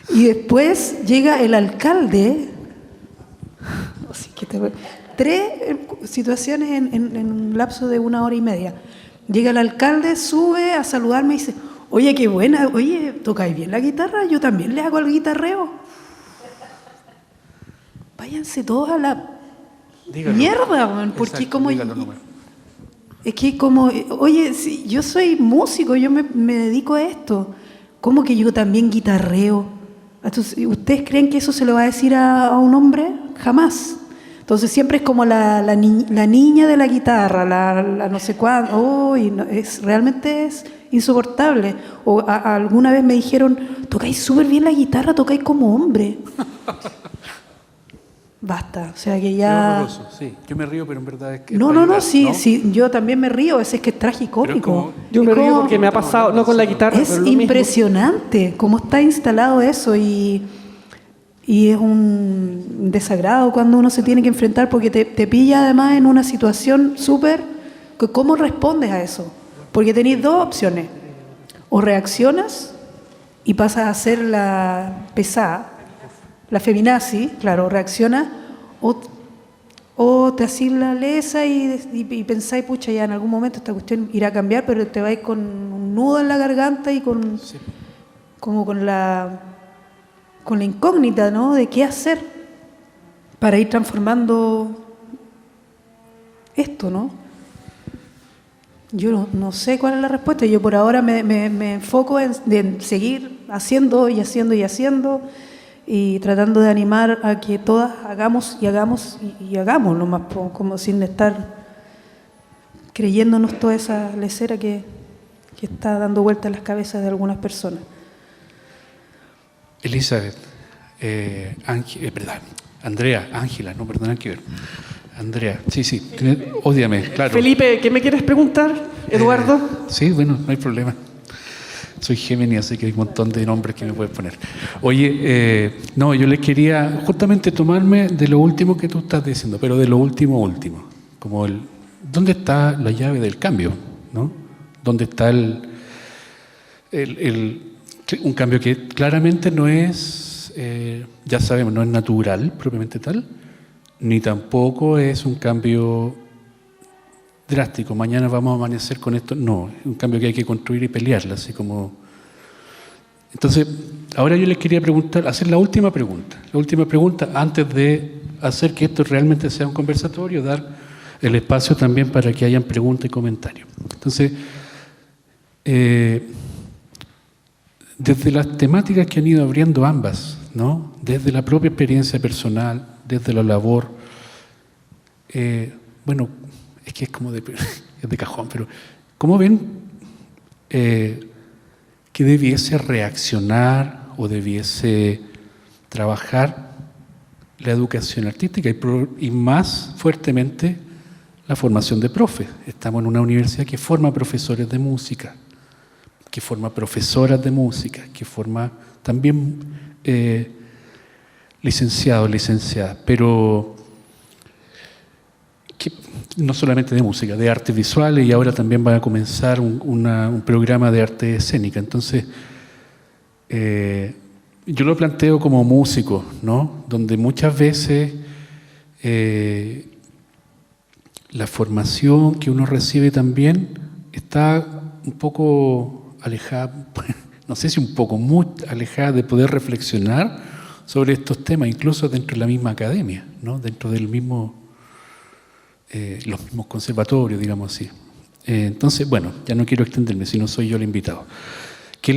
Y después llega el alcalde... Así que 3 situaciones en un lapso de 1 hora y media. Llega el alcalde, sube a saludarme y dice... Oye, qué buena, oye, ¿tocáis bien la guitarra? Yo también le hago el guitarreo. Váyanse todos a la mierda, man, porque exacto, como... Es que como, oye, si yo soy músico, yo me dedico a esto. ¿Cómo que yo también guitarreo? Entonces, ¿ustedes creen que eso se lo va a decir a un hombre? Jamás. Entonces siempre es como la niña de la guitarra, la no sé cuándo. Oh, y no, realmente es insoportable. O alguna vez me dijeron, tocáis súper bien la guitarra, tocáis como hombre. Basta, o sea que ya... Sí, yo me río, pero en verdad es que... No, sí, yo también me río, ese es que es tragicómico. Yo me río porque me ha pasado, no con la guitarra, es impresionante cómo está instalado eso y es un desagrado cuando uno se tiene que enfrentar porque te pilla además en una situación súper... ¿Cómo respondes a eso? Porque tenéis 2 opciones. O reaccionas y pasas a ser la pesada, la feminazi, claro, reacciona, o te hacís la lesa y pensáis, pucha, ya en algún momento esta cuestión irá a cambiar, pero te vais con un nudo en la garganta y como con la incógnita, ¿no? De qué hacer para ir transformando esto, ¿no? Yo no sé cuál es la respuesta. Yo por ahora me enfoco en seguir haciendo y tratando de animar a que todas hagamos nomás, como sin estar creyéndonos toda esa lesera que está dando vuelta en las cabezas de algunas personas. Elizabeth, Andrea, Ángela, no, perdón, que ver. Andrea, sí, ódiame, claro. Felipe, ¿qué me quieres preguntar? Eduardo. Sí, bueno, no hay problema. Soy Géminis, así que hay un montón de nombres que me puedes poner. Oye, no, yo les quería justamente tomarme de lo último que tú estás diciendo, pero de lo último, como ¿dónde está la llave del cambio? ¿No? ¿Dónde está un cambio que claramente no es, ya sabemos, no es natural, propiamente tal, ni tampoco es un cambio drástico, mañana vamos a amanecer con esto, no, es un cambio que hay que construir y pelearla, así como... Entonces, ahora yo les quería hacer la última pregunta antes de hacer que esto realmente sea un conversatorio, dar el espacio también para que hayan preguntas y comentarios. Entonces, desde las temáticas que han ido abriendo ambas, ¿no? Desde la propia experiencia personal, desde la labor, bueno, es que es como es de cajón, pero ¿cómo ven que debiese reaccionar o debiese trabajar la educación artística y más fuertemente la formación de profes? Estamos en una universidad que forma profesores de música, que forma profesoras de música, que forma también licenciados, licenciadas, pero que no solamente de música, de artes visuales, y ahora también va a comenzar un programa de arte escénica. Entonces, yo lo planteo como músico, ¿no? Donde muchas veces la formación que uno recibe también está un poco alejada, no sé si un poco, muy alejada de poder reflexionar sobre estos temas, incluso dentro de la misma academia, ¿no? Dentro del mismo, los mismos conservatorios, digamos así. Entonces, bueno, ya no quiero extenderme, si no soy yo el invitado. ¿Qué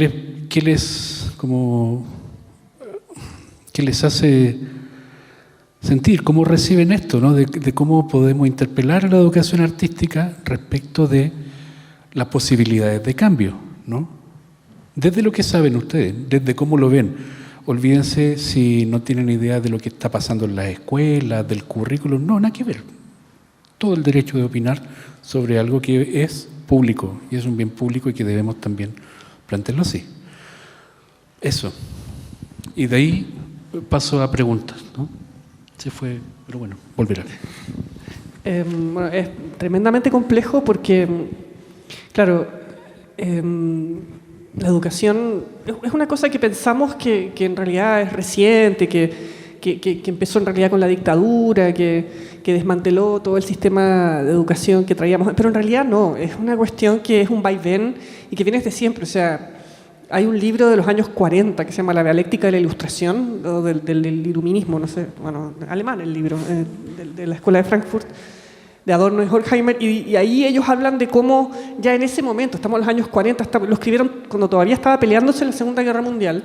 les hace sentir? ¿Cómo reciben esto, ¿no? De cómo podemos interpelar a la educación artística respecto de las posibilidades de cambio, ¿no? Desde lo que saben ustedes, desde cómo lo ven. Olvídense si no tienen idea de lo que está pasando en las escuelas, del currículum. No, nada que ver. Todo el derecho de opinar sobre algo que es público y es un bien público y que debemos también plantearlo así. Eso. Y de ahí paso a preguntas, ¿no? Se fue, pero bueno, volverá. Bueno, es tremendamente complejo porque, claro, la educación es una cosa que pensamos que en realidad es reciente, que empezó en realidad con la dictadura, que desmanteló todo el sistema de educación que traíamos, pero en realidad no, es una cuestión que es un vaivén y que viene desde siempre. O sea, hay un libro de los años 40 que se llama La dialéctica de la ilustración, o del iluminismo, no sé, bueno, alemán el libro, de la Escuela de Frankfurt, de Adorno y Horkheimer, y ahí ellos hablan de cómo ya en ese momento, estamos en los años 40, lo escribieron cuando todavía estaba peleándose la Segunda Guerra Mundial,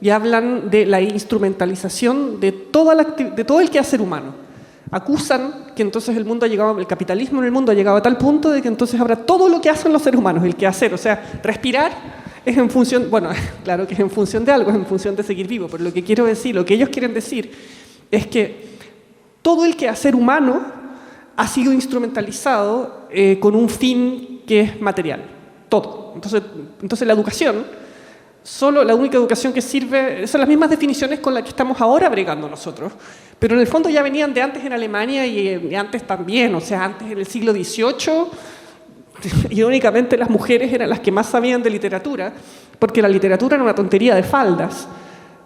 y hablan de la instrumentalización de todo el quehacer humano. Acusan que entonces el capitalismo en el mundo ha llegado a tal punto de que entonces habrá todo lo que hacen los seres humanos, el quehacer, o sea, respirar es en función, bueno, claro que es en función de algo, es en función de seguir vivo, pero lo que quiero decir, lo que ellos quieren decir es que todo el quehacer humano ha sido instrumentalizado con un fin que es material, todo. Entonces la educación, solo la única educación que sirve, son las mismas definiciones con las que estamos ahora bregando nosotros, pero en el fondo ya venían de antes en Alemania y antes también, o sea, antes en el siglo XVIII, irónicamente las mujeres eran las que más sabían de literatura, porque la literatura era una tontería de faldas.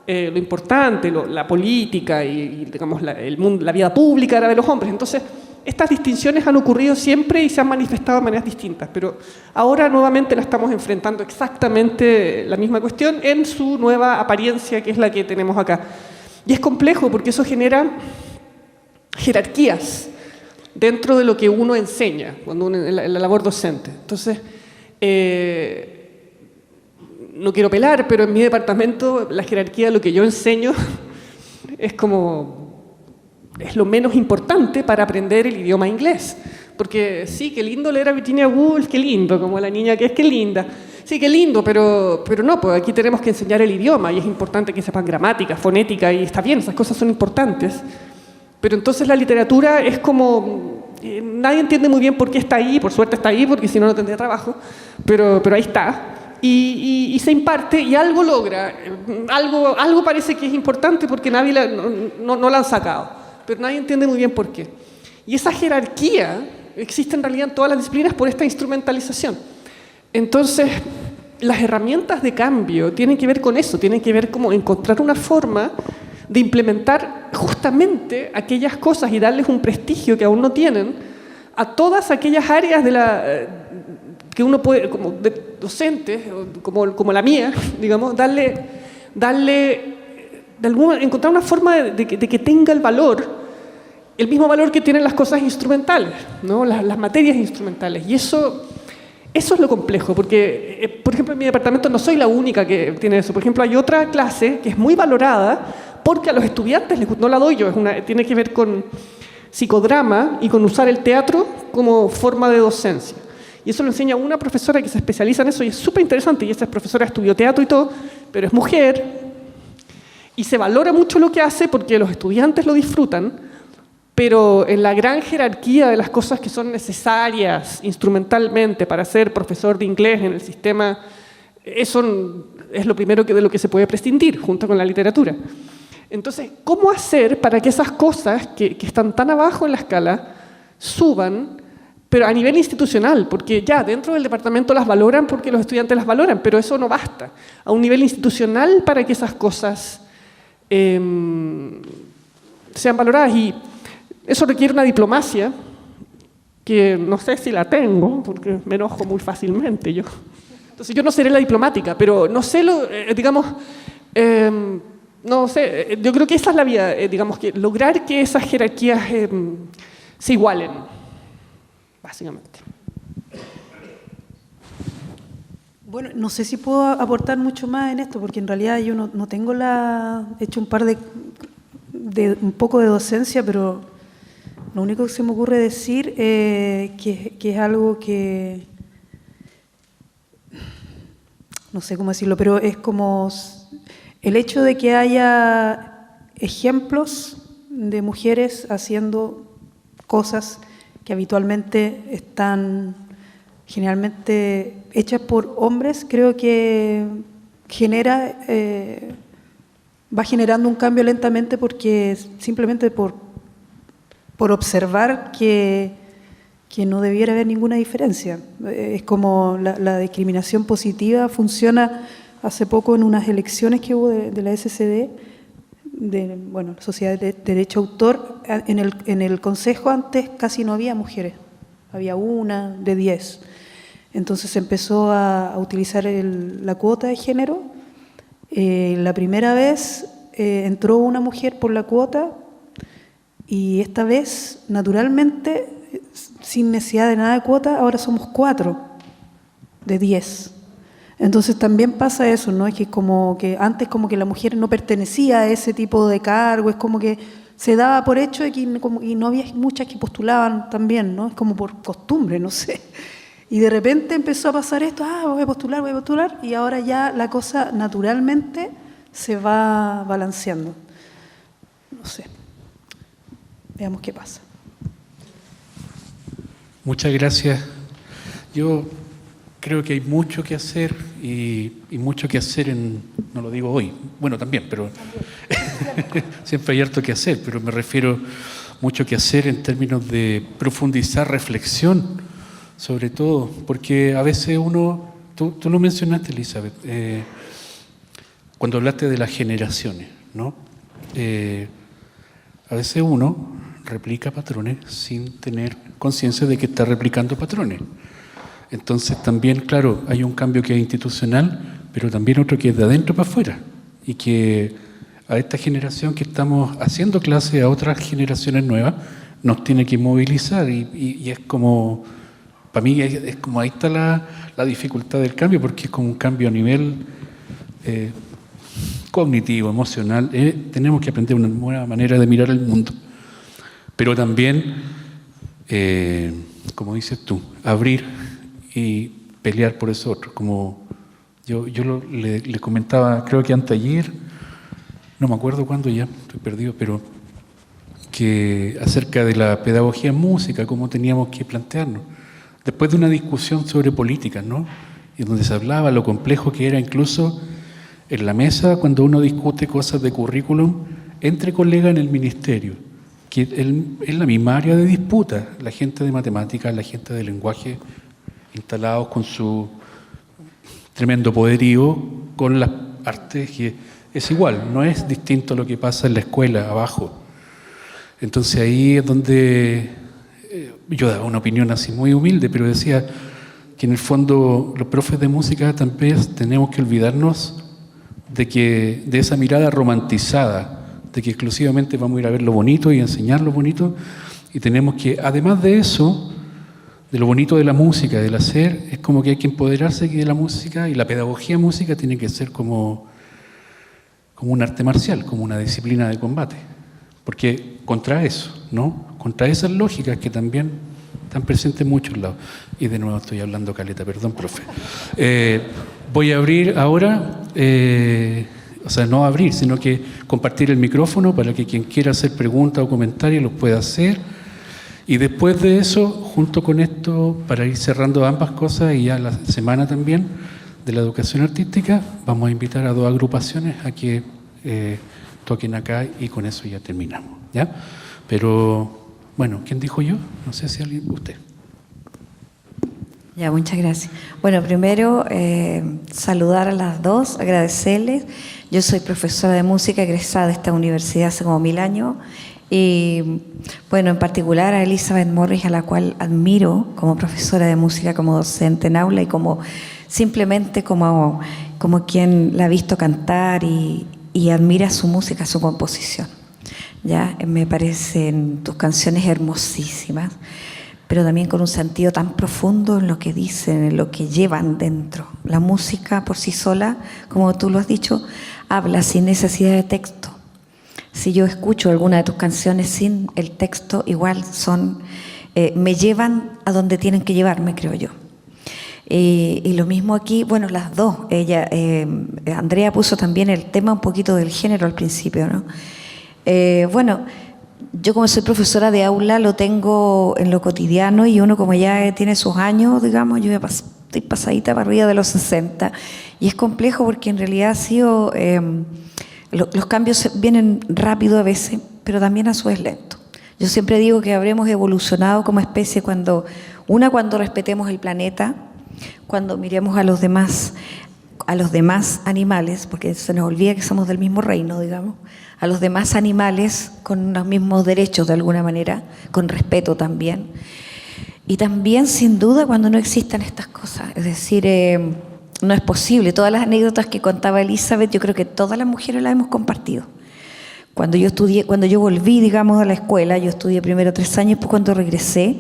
Lo importante, la política y digamos, la vida pública era de los hombres. Entonces, estas distinciones han ocurrido siempre y se han manifestado de maneras distintas, pero ahora nuevamente la estamos enfrentando exactamente la misma cuestión en su nueva apariencia, que es la que tenemos acá. Y es complejo porque eso genera jerarquías dentro de lo que uno enseña cuando en la labor docente. Entonces, no quiero pelar, pero en mi departamento la jerarquía de lo que yo enseño es lo menos importante para aprender el idioma inglés. Porque sí, qué lindo leer a Virginia Woolf, qué lindo, como la niña que es, qué linda. Sí, qué lindo, pero no, pues aquí tenemos que enseñar el idioma y es importante que sepan gramática, fonética, y está bien, esas cosas son importantes. Pero entonces la literatura es como... nadie entiende muy bien por qué está ahí, por suerte está ahí, porque si no, no tendría trabajo, pero ahí está. Y se imparte y algo logra, algo parece que es importante porque nadie no la han sacado, pero nadie entiende muy bien por qué. Y esa jerarquía existe en realidad en todas las disciplinas por esta instrumentalización. Entonces, las herramientas de cambio tienen que ver con eso, tienen que ver como encontrar una forma de implementar justamente aquellas cosas y darles un prestigio que aún no tienen a todas aquellas áreas que uno puede, como de docentes, como la mía, digamos, encontrar una forma de que tenga el mismo valor que tienen las cosas instrumentales, ¿no? Las materias instrumentales. Y eso es lo complejo, porque, por ejemplo, en mi departamento no soy la única que tiene eso. Por ejemplo, hay otra clase que es muy valorada porque a los estudiantes no la doy yo, tiene que ver con psicodrama y con usar el teatro como forma de docencia. Y eso lo enseña una profesora que se especializa en eso y es súper interesante. Y esa profesora estudió teatro y todo, pero es mujer y se valora mucho lo que hace porque los estudiantes lo disfrutan, pero en la gran jerarquía de las cosas que son necesarias instrumentalmente para ser profesor de inglés en el sistema, eso es lo primero de lo que se puede prescindir junto con la literatura. Entonces, ¿cómo hacer para que esas cosas que están tan abajo en la escala suban, pero a nivel institucional? Porque ya dentro del departamento las valoran porque los estudiantes las valoran, pero eso no basta. A un nivel institucional para que esas cosas sean valoradas. Y eso requiere una diplomacia que no sé si la tengo, porque me enojo muy fácilmente yo. Entonces yo no seré la diplomática, pero no sé, no sé, yo creo que esa es la vía, digamos, que lograr que esas jerarquías se igualen, básicamente. Bueno, no sé si puedo aportar mucho más en esto, porque en realidad yo no tengo he hecho un poco de docencia, pero lo único que se me ocurre decir que es algo que, no sé cómo decirlo, pero es como el hecho de que haya ejemplos de mujeres haciendo cosas que habitualmente están generalmente hechas por hombres, creo que va generando un cambio lentamente, porque simplemente por observar que no debiera haber ninguna diferencia. Es como la discriminación positiva funciona. Hace poco en unas elecciones que hubo de la SCD, la Sociedad de Derecho de Autor, en el consejo antes casi no había mujeres, había una de 10. Entonces se empezó a utilizar la cuota de género. La primera vez entró una mujer por la cuota, y esta vez, naturalmente, sin necesidad de nada de cuota, ahora somos 4 de 10. Entonces también pasa eso, ¿no? Es que como que antes como que la mujer no pertenecía a ese tipo de cargo, es como que se daba por hecho de que y no había muchas que postulaban también, ¿no? Es como por costumbre, no sé. Y de repente empezó a pasar esto, voy a postular, y ahora ya la cosa naturalmente se va balanceando. No sé. Veamos qué pasa. Muchas gracias. Yo creo que hay mucho que hacer y mucho que hacer no lo digo hoy, bueno también, pero siempre hay harto que hacer, pero me refiero mucho que hacer en términos de profundizar reflexión, sobre todo, porque a veces tú lo mencionaste, Elizabeth, cuando hablaste de las generaciones, ¿no? A veces uno replica patrones sin tener conciencia de que está replicando patrones. Entonces también, claro, hay un cambio que es institucional, pero también otro que es de adentro para afuera, y que a esta generación que estamos haciendo clase a otras generaciones nuevas nos tiene que movilizar, y es como, para mí es como ahí está la dificultad del cambio, porque es como un cambio a nivel cognitivo, emocional. Tenemos que aprender una nueva manera de mirar el mundo, pero también, como dices tú, abrir y pelear por eso otro. Como yo le comentaba, creo que anteayer, no me acuerdo cuándo ya, estoy perdido, pero que acerca de la pedagogía en música, cómo teníamos que plantearnos, después de una discusión sobre políticas, ¿no? Y donde se hablaba lo complejo que era incluso en la mesa cuando uno discute cosas de currículum entre colegas en el ministerio, que es la misma área de disputa, la gente de matemáticas, la gente de lenguaje, instalados con su tremendo poderío, con las artes, que es igual, no es distinto a lo que pasa en la escuela abajo. Entonces ahí es donde yo daba una opinión así muy humilde, pero decía que en el fondo los profes de música también tenemos que olvidarnos de esa mirada romantizada, de que exclusivamente vamos a ir a ver lo bonito y enseñar lo bonito, y tenemos que, además de eso, de lo bonito de la música, del hacer, es como que hay que empoderarse de la música, y la pedagogía música tiene que ser como un arte marcial, como una disciplina de combate, porque contra eso, ¿no? Contra esas lógicas que también están presentes en muchos lados. Y de nuevo estoy hablando caleta, perdón, profe. Voy a abrir ahora, o sea, no abrir, sino que compartir el micrófono para que quien quiera hacer preguntas o comentarios los pueda hacer. Y después de eso, junto con esto, para ir cerrando ambas cosas, y ya la semana también de la educación artística, vamos a invitar a 2 agrupaciones a que toquen acá, y con eso ya terminamos, ¿ya? Pero, bueno, ¿quién dijo yo? No sé si alguien, usted. Ya, muchas gracias. Bueno, primero, saludar a las 2, agradecerles. Yo soy profesora de música egresada de esta universidad hace como 1000 años. Y bueno, en particular a Elizabeth Morris, a la cual admiro como profesora de música, como docente en aula y como simplemente como quien la ha visto cantar y admira su música, su composición. ¿Ya? Me parecen tus canciones hermosísimas, pero también con un sentido tan profundo en lo que dicen, en lo que llevan dentro. La música por sí sola, como tú lo has dicho, habla sin necesidad de texto. Si yo escucho alguna de tus canciones sin el texto, igual me llevan a donde tienen que llevarme, creo yo. Y lo mismo aquí, bueno, las dos. Andrea puso también el tema un poquito del género al principio, ¿no? Bueno, yo como soy profesora de aula lo tengo en lo cotidiano, y uno como ya tiene sus años, digamos, yo estoy pasadita para arriba de los 60, y es complejo porque en realidad ha sido, los cambios vienen rápido a veces, pero también a su vez lento. Yo siempre digo que habremos evolucionado como especie cuando respetemos el planeta, cuando miremos a los demás animales, porque se nos olvida que somos del mismo reino, digamos, a los demás animales con los mismos derechos de alguna manera, con respeto también. Y también, sin duda, cuando no existan estas cosas, es decir, no es posible. Todas las anécdotas que contaba Elizabeth, yo creo que todas las mujeres las hemos compartido. Cuando yo volví, digamos, a la escuela, yo estudié primero 3 años, pues cuando regresé,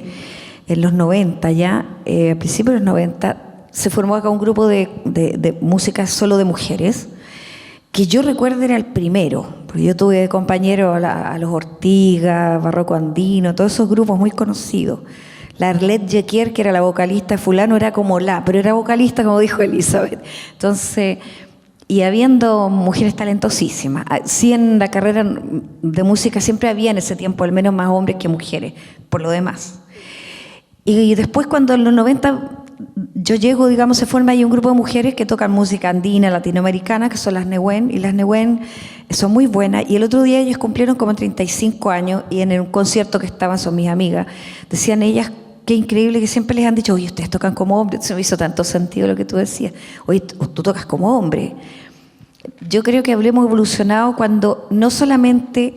en los 90 ya, a principios de los 90, se formó acá un grupo de música solo de mujeres, que yo recuerdo era el primero, porque yo tuve de compañero a los Ortiga, Barroco Andino, todos esos grupos muy conocidos. La Arlette Jequier, que era la vocalista de fulano, era como pero era vocalista, como dijo Elizabeth. Entonces, y habiendo mujeres talentosísimas. Sí, en la carrera de música siempre había en ese tiempo al menos más hombres que mujeres, por lo demás. Y después, cuando en los 90 yo llego, digamos, se forma ahí un grupo de mujeres que tocan música andina, latinoamericana, que son las Nehuen, y las Nehuen son muy buenas. Y el otro día ellos cumplieron como 35 años, y en un concierto que estaban, son mis amigas, decían ellas, qué increíble que siempre les han dicho, oye, ustedes tocan como hombres. Se me hizo tanto sentido lo que tú decías. Oye, tú tocas como hombre. Yo creo que habremos evolucionado cuando no solamente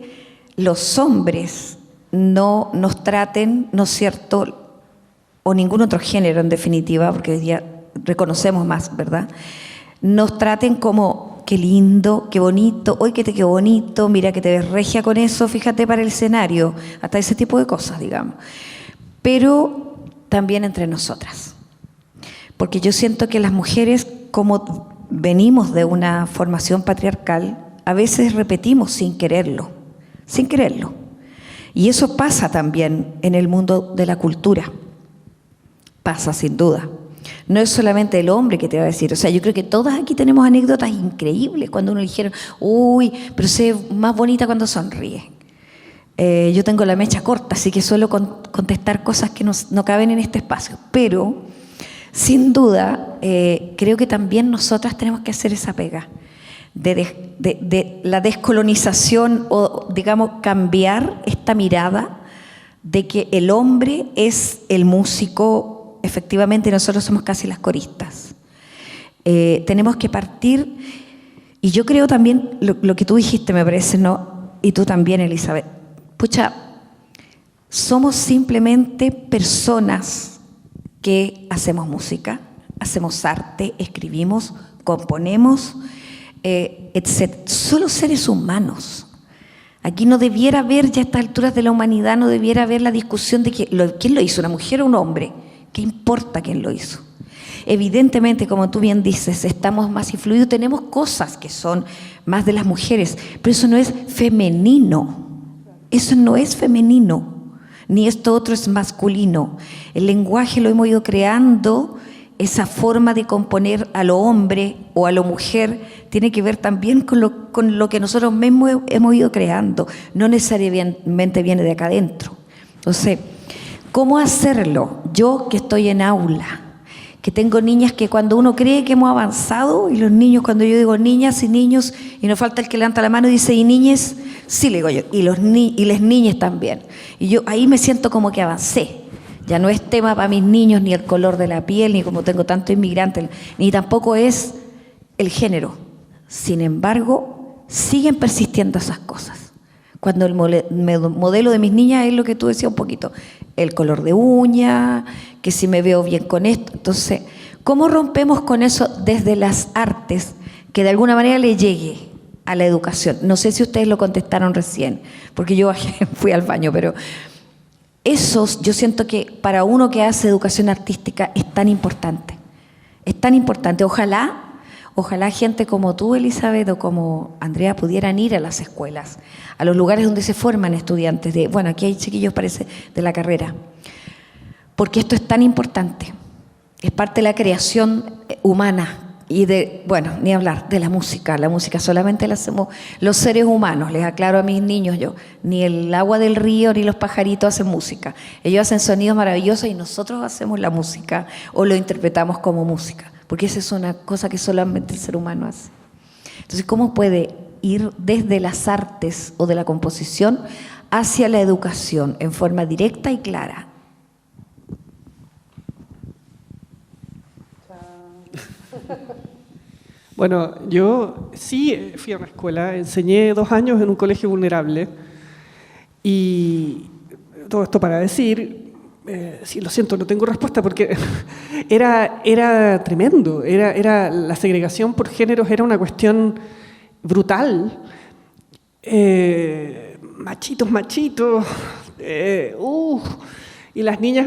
los hombres no nos traten, ¿no es cierto?, o ningún otro género en definitiva, porque hoy día reconocemos más, ¿verdad?, nos traten como qué lindo, qué bonito, hoy que te quedó bonito, mira que te ves regia con eso, fíjate para el escenario, hasta ese tipo de cosas, digamos. Pero también entre nosotras. Porque yo siento que las mujeres, como venimos de una formación patriarcal, a veces repetimos sin quererlo. Y eso pasa también en el mundo de la cultura. Pasa sin duda. No es solamente el hombre que te va a decir, o sea, yo creo que todas aquí tenemos anécdotas increíbles cuando uno dijeron, uy, pero sé más bonita cuando sonríe. Yo tengo la mecha corta, así que suelo contestar cosas que no caben en este espacio, pero sin duda creo que también nosotras tenemos que hacer esa pega de la descolonización, o digamos cambiar esta mirada de que el hombre es el músico. Efectivamente, nosotros somos casi las coristas. Tenemos que partir, y yo creo también, lo que tú dijiste me parece, ¿no? Y tú también, Elizabeth. Pucha, somos simplemente personas que hacemos música, hacemos arte, escribimos, componemos, etc. Solo seres humanos. Aquí no debiera haber, ya a estas alturas de la humanidad, no debiera haber la discusión de quién lo hizo, una mujer o un hombre. ¿Qué importa quién lo hizo? Evidentemente, como tú bien dices, estamos más influidos, tenemos cosas que son más de las mujeres, pero eso no es femenino. Eso no es femenino, ni esto otro es masculino. El lenguaje lo hemos ido creando, esa forma de componer a lo hombre o a lo mujer tiene que ver también con lo que nosotros mismos hemos ido creando, no necesariamente viene de acá adentro. Entonces, ¿cómo hacerlo? Yo que estoy en aula, que tengo niñas que cuando uno cree que hemos avanzado, y los niños, cuando yo digo niñas y niños, y no falta el que levanta la mano y dice, ¿y niñes? Sí, le digo yo, y las niñas también. Y yo ahí me siento como que avancé. Ya no es tema para mis niños ni el color de la piel, ni como tengo tanto inmigrante, ni tampoco es el género. Sin embargo, siguen persistiendo esas cosas. Cuando el modelo de mis niñas es lo que tú decías un poquito, el color de uña, que si me veo bien con esto. Entonces, ¿Cómo rompemos con eso desde las artes que de alguna manera le llegue a la educación? No sé si ustedes lo contestaron recién, porque yo fui al baño, pero esos, yo siento que para uno que hace educación artística es tan importante. Es tan importante. Ojalá gente como tú, Elizabeth, o como Andrea pudieran ir a las escuelas, a los lugares donde se forman estudiantes de, bueno, aquí hay chiquillos, parece, de la carrera. Porque esto es tan importante. Es parte de la creación humana. Y de, bueno, ni hablar de la música solamente la hacemos los seres humanos, les aclaro a mis niños yo, ni el agua del río ni los pajaritos hacen música, ellos hacen sonidos maravillosos y nosotros hacemos la música o lo interpretamos como música, porque esa es una cosa que solamente el ser humano hace. Entonces, ¿cómo puede ir desde las artes o de la composición hacia la educación en forma directa y clara? Bueno, yo sí fui a una escuela, enseñé 2 años en un colegio vulnerable y todo esto para decir, sí, lo siento, no tengo respuesta porque era tremendo, la segregación por géneros era una cuestión brutal, machitos, y las niñas,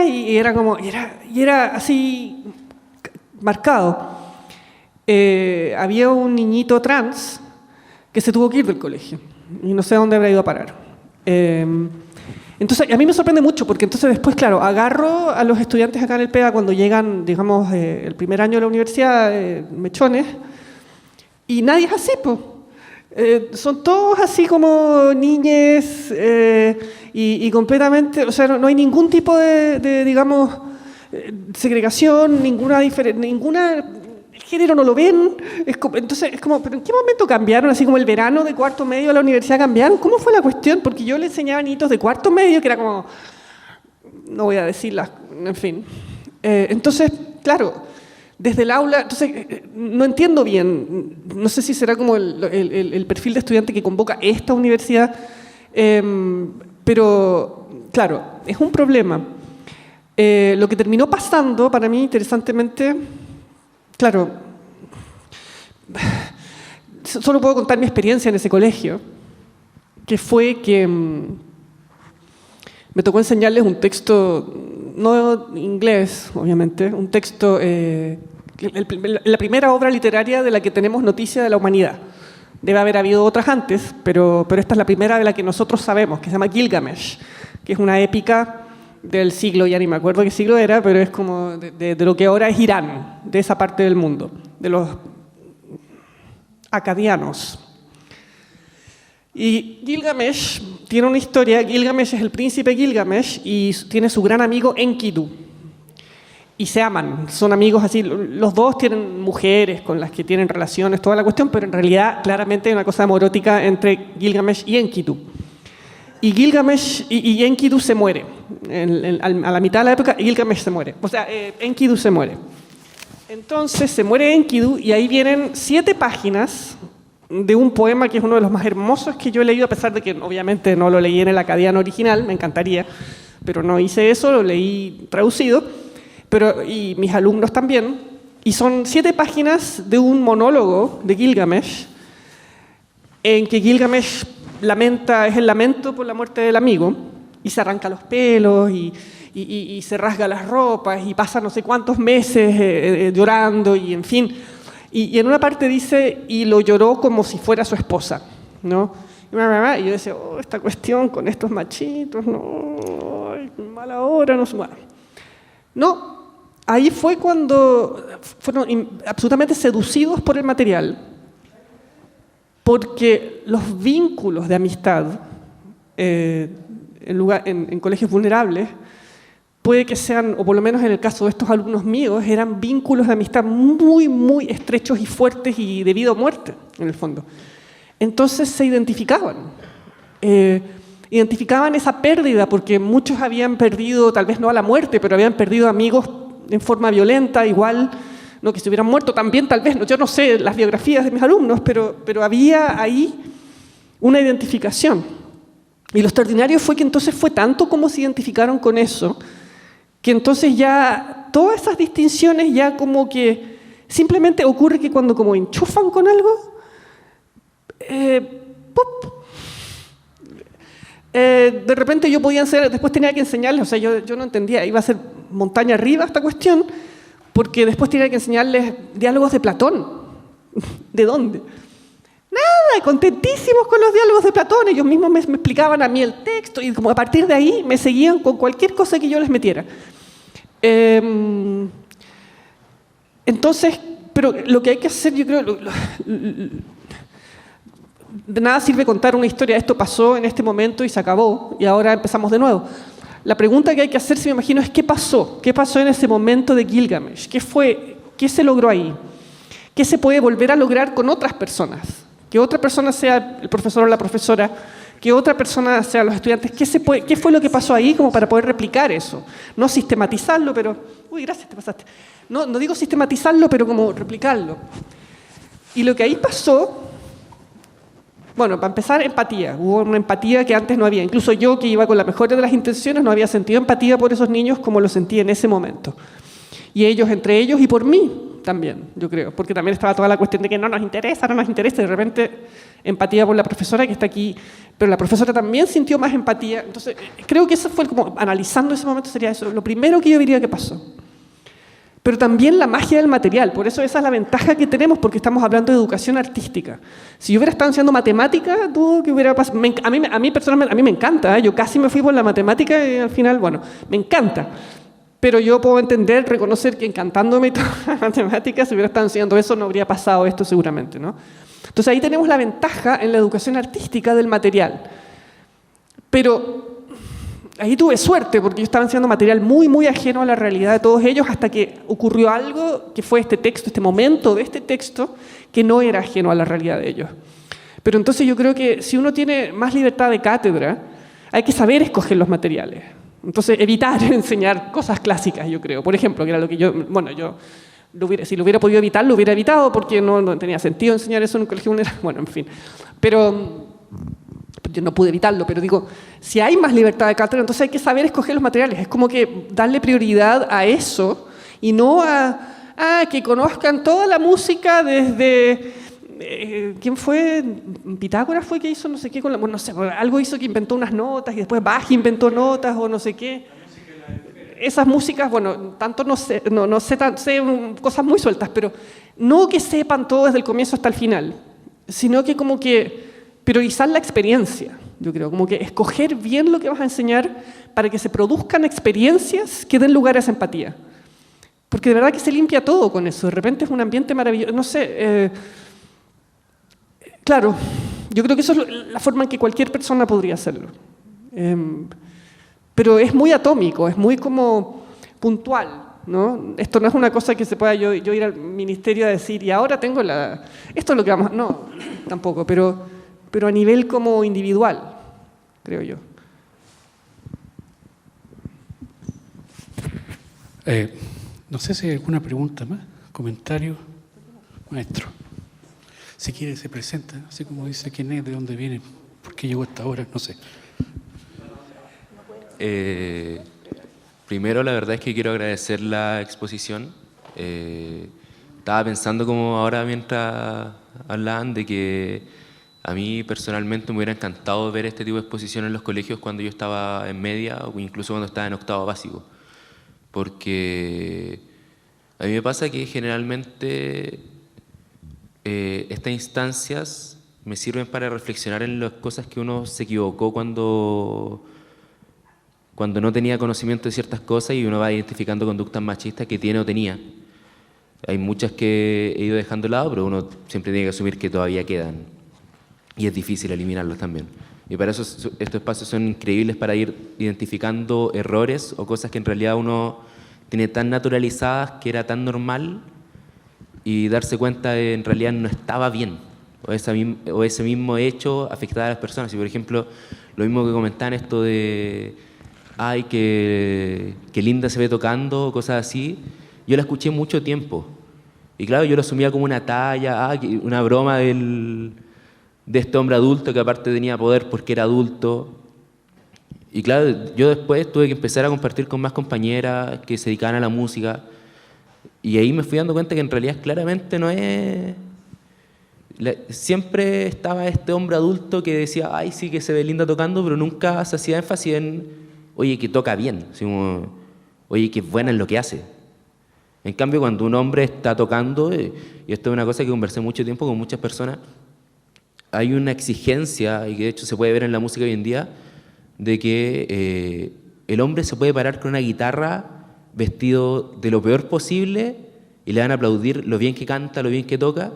y era así marcado. Había un niñito trans que se tuvo que ir del colegio y no sé a dónde habrá ido a parar. Entonces, a mí me sorprende mucho porque entonces después, claro, agarro a los estudiantes acá en el PEA cuando llegan, digamos, el primer año de la universidad, mechones, y nadie es así, po. Son todos así como niñes y completamente, o sea, no hay ningún tipo de digamos, segregación, ninguna el género no lo ven, entonces es como, ¿pero en qué momento cambiaron? Así como el verano de cuarto medio a la universidad cambiaron, ¿cómo fue la cuestión? Porque yo le enseñaba a niñitos de cuarto medio que era como, no voy a decirlas, en fin. Entonces, claro, desde el aula, entonces no entiendo bien, no sé si será como el perfil de estudiante que convoca esta universidad, pero claro, es un problema. Lo que terminó pasando para mí, interesantemente, claro, solo puedo contar mi experiencia en ese colegio, que fue que me tocó enseñarles un texto, no inglés, obviamente, un texto, la primera obra literaria de la que tenemos noticia de la humanidad. Debe haber habido otras antes, pero esta es la primera de la que nosotros sabemos, que se llama Gilgamesh, que es una épica del siglo, ya ni me acuerdo qué siglo era, pero es como de lo que ahora es Irán, de esa parte del mundo, de los acadianos. Y Gilgamesh tiene una historia, Gilgamesh es el príncipe Gilgamesh y tiene su gran amigo Enkidu. Y se aman, son amigos así, los dos tienen mujeres con las que tienen relaciones, toda la cuestión, pero en realidad claramente hay una cosa amorótica entre Gilgamesh y Enkidu. Y Gilgamesh y Enkidu se muere. A la mitad de la época, Gilgamesh se muere. O sea, Enkidu se muere. Entonces se muere Enkidu y ahí vienen 7 páginas de un poema que es uno de los más hermosos que yo he leído, a pesar de que obviamente no lo leí en el acadiano original, me encantaría, pero no hice eso, lo leí traducido, y mis alumnos también. Y son 7 páginas de un monólogo de Gilgamesh, en que Gilgamesh es el lamento por la muerte del amigo, y se arranca los pelos, y se rasga las ropas, y pasa no sé cuántos meses llorando, y en fin. Y en una parte dice, y lo lloró como si fuera su esposa, ¿no? Y yo decía, esta cuestión con estos machitos, no, mala hora, no sé. Bueno. No, ahí fue cuando fueron absolutamente seducidos por el material, porque los vínculos de amistad en colegios vulnerables puede que sean, o por lo menos en el caso de estos alumnos míos, eran vínculos de amistad muy, muy estrechos y fuertes y de vida o muerte, en el fondo. Entonces se identificaban. Identificaban esa pérdida, porque muchos habían perdido, tal vez no a la muerte, pero habían perdido amigos en forma violenta, igual, no que se hubieran muerto también, tal vez, yo no sé las biografías de mis alumnos, pero había ahí una identificación. Y lo extraordinario fue que entonces fue tanto como se identificaron con eso, que entonces ya todas esas distinciones ya como que simplemente ocurre que cuando como enchufan con algo, ¡pop! De repente yo podía hacer, después tenía que enseñarles, o sea, yo no entendía, iba a ser montaña arriba esta cuestión, porque después tenía que enseñarles diálogos de Platón. ¿De dónde? Nada, contentísimos con los diálogos de Platón, ellos mismos me explicaban a mí el texto y como a partir de ahí me seguían con cualquier cosa que yo les metiera. Entonces, pero lo que hay que hacer, yo creo, de nada sirve contar una historia, esto pasó en este momento y se acabó, y ahora empezamos de nuevo. La pregunta que hay que hacerse, me imagino, es ¿qué pasó? ¿Qué pasó en ese momento de Gilgamesh? ¿Qué fue? ¿Qué se logró ahí? ¿Qué se puede volver a lograr con otras personas? Que otra persona sea el profesor o la profesora, que otra persona sea los estudiantes. ¿Qué fue lo que pasó ahí como para poder replicar eso? No sistematizarlo, pero... Uy, gracias, te pasaste. No digo sistematizarlo, pero como replicarlo. Y lo que ahí pasó... Bueno, para empezar, empatía. Hubo una empatía que antes no había. Incluso yo, que iba con la mejor de las intenciones, no había sentido empatía por esos niños como lo sentí en ese momento. Y ellos entre ellos y por mí también, yo creo. Porque también estaba toda la cuestión de que no nos interesa. De repente, empatía por la profesora que está aquí. Pero la profesora también sintió más empatía. Entonces, creo que eso fue como, analizando ese momento, sería eso. Lo primero que yo diría que pasó. Pero también la magia del material, por eso esa es la ventaja que tenemos, porque estamos hablando de educación artística. Si yo hubiera estado enseñando matemática, dudo que hubiera pasado. A mí personalmente, a mí me encanta, yo casi me fui por la matemática y al final, bueno, me encanta. Pero yo puedo entender, reconocer que encantándome toda la matemática, si hubiera estado enseñando eso, no habría pasado esto seguramente, ¿no? Entonces ahí tenemos la ventaja en la educación artística del material. Pero... ahí tuve suerte, porque yo estaba enseñando material muy, muy ajeno a la realidad de todos ellos, hasta que ocurrió algo que fue este texto, este momento de este texto, que no era ajeno a la realidad de ellos. Pero entonces yo creo que si uno tiene más libertad de cátedra, hay que saber escoger los materiales. Entonces evitar enseñar cosas clásicas, yo creo. Por ejemplo, que era lo que yo... Bueno, si lo hubiera podido evitar, lo hubiera evitado, porque no tenía sentido enseñar eso en un colegio vulnerable. Bueno, en fin. Pero... yo no pude evitarlo, pero digo, si hay más libertad de cátedra, entonces hay que saber escoger los materiales. Es como que darle prioridad a eso y no a que conozcan toda la música desde... ¿quién fue? Pitágoras fue que hizo no sé qué, bueno, no sé, algo hizo que inventó unas notas y después Bach inventó notas o no sé qué. Esas músicas, bueno, tanto no sé cosas muy sueltas, pero no que sepan todo desde el comienzo hasta el final, sino que como que priorizar la experiencia, yo creo, como que escoger bien lo que vas a enseñar para que se produzcan experiencias que den lugar a esa empatía. Porque de verdad que se limpia todo con eso, de repente es un ambiente maravilloso, no sé, claro, yo creo que eso es la forma en que cualquier persona podría hacerlo. Pero es muy atómico, es muy como puntual, ¿no? Esto no es una cosa que se pueda yo ir al ministerio a decir, y ahora tengo esto es lo que vamos... No, tampoco, pero a nivel como individual, creo yo. No sé si hay alguna pregunta más, comentario. Maestro, si quiere se presenta, así como dice quién es, de dónde viene, por qué llegó hasta ahora, no sé. Primero, la verdad es que quiero agradecer la exposición. Estaba pensando como ahora mientras hablaban de que a mí personalmente me hubiera encantado ver este tipo de exposición en los colegios cuando yo estaba en media o incluso cuando estaba en octavo básico. Porque a mí me pasa que generalmente estas instancias me sirven para reflexionar en las cosas que uno se equivocó cuando no tenía conocimiento de ciertas cosas y uno va identificando conductas machistas que tiene o tenía. Hay muchas que he ido dejando de lado, pero uno siempre tiene que asumir que todavía quedan. Y es difícil eliminarlos también. Y para eso estos espacios son increíbles para ir identificando errores o cosas que en realidad uno tiene tan naturalizadas que era tan normal y darse cuenta de en realidad no estaba bien. O ese mismo hecho afectaba a las personas. Y por ejemplo, lo mismo que comentaban esto de ay, qué linda se ve tocando, cosas así, yo la escuché mucho tiempo. Y claro, yo lo asumía como una talla, una broma de este hombre adulto que aparte tenía poder porque era adulto. Y claro, yo después tuve que empezar a compartir con más compañeras que se dedicaban a la música, y ahí me fui dando cuenta que en realidad claramente no es... Siempre estaba este hombre adulto que decía, ay, sí, que se ve linda tocando, pero nunca se hacía énfasis en, oye, que toca bien, así como, oye, que es buena en lo que hace. En cambio, cuando un hombre está tocando, y esto es una cosa que conversé mucho tiempo con muchas personas, hay una exigencia, y que de hecho se puede ver en la música hoy en día, de que el hombre se puede parar con una guitarra vestido de lo peor posible y le van a aplaudir lo bien que canta, lo bien que toca,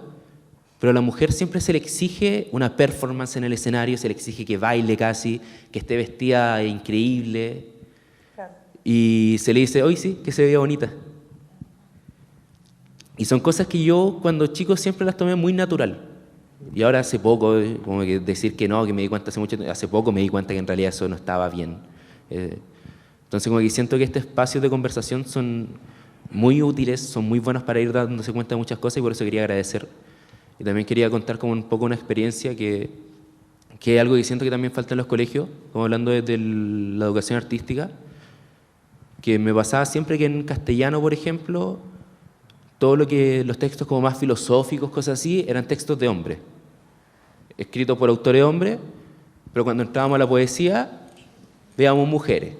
pero a la mujer siempre se le exige una performance en el escenario, se le exige que baile casi, que esté vestida increíble, y se le dice, hoy sí, que se veía bonita. Y son cosas que yo cuando chico siempre las tomé muy natural. Y ahora hace poco, como que decir que no, que me di cuenta hace poco me di cuenta que en realidad eso no estaba bien. Entonces como que siento que estos espacios de conversación son muy útiles, son muy buenos para ir dándose cuenta de muchas cosas, y por eso quería agradecer. Y también quería contar como un poco una experiencia que es algo que siento que también falta en los colegios, como hablando de la educación artística, que me pasaba siempre que en castellano, por ejemplo, todo lo que los textos como más filosóficos, cosas así, eran textos de hombres, escritos por autores hombres, pero cuando entrábamos a la poesía, veíamos mujeres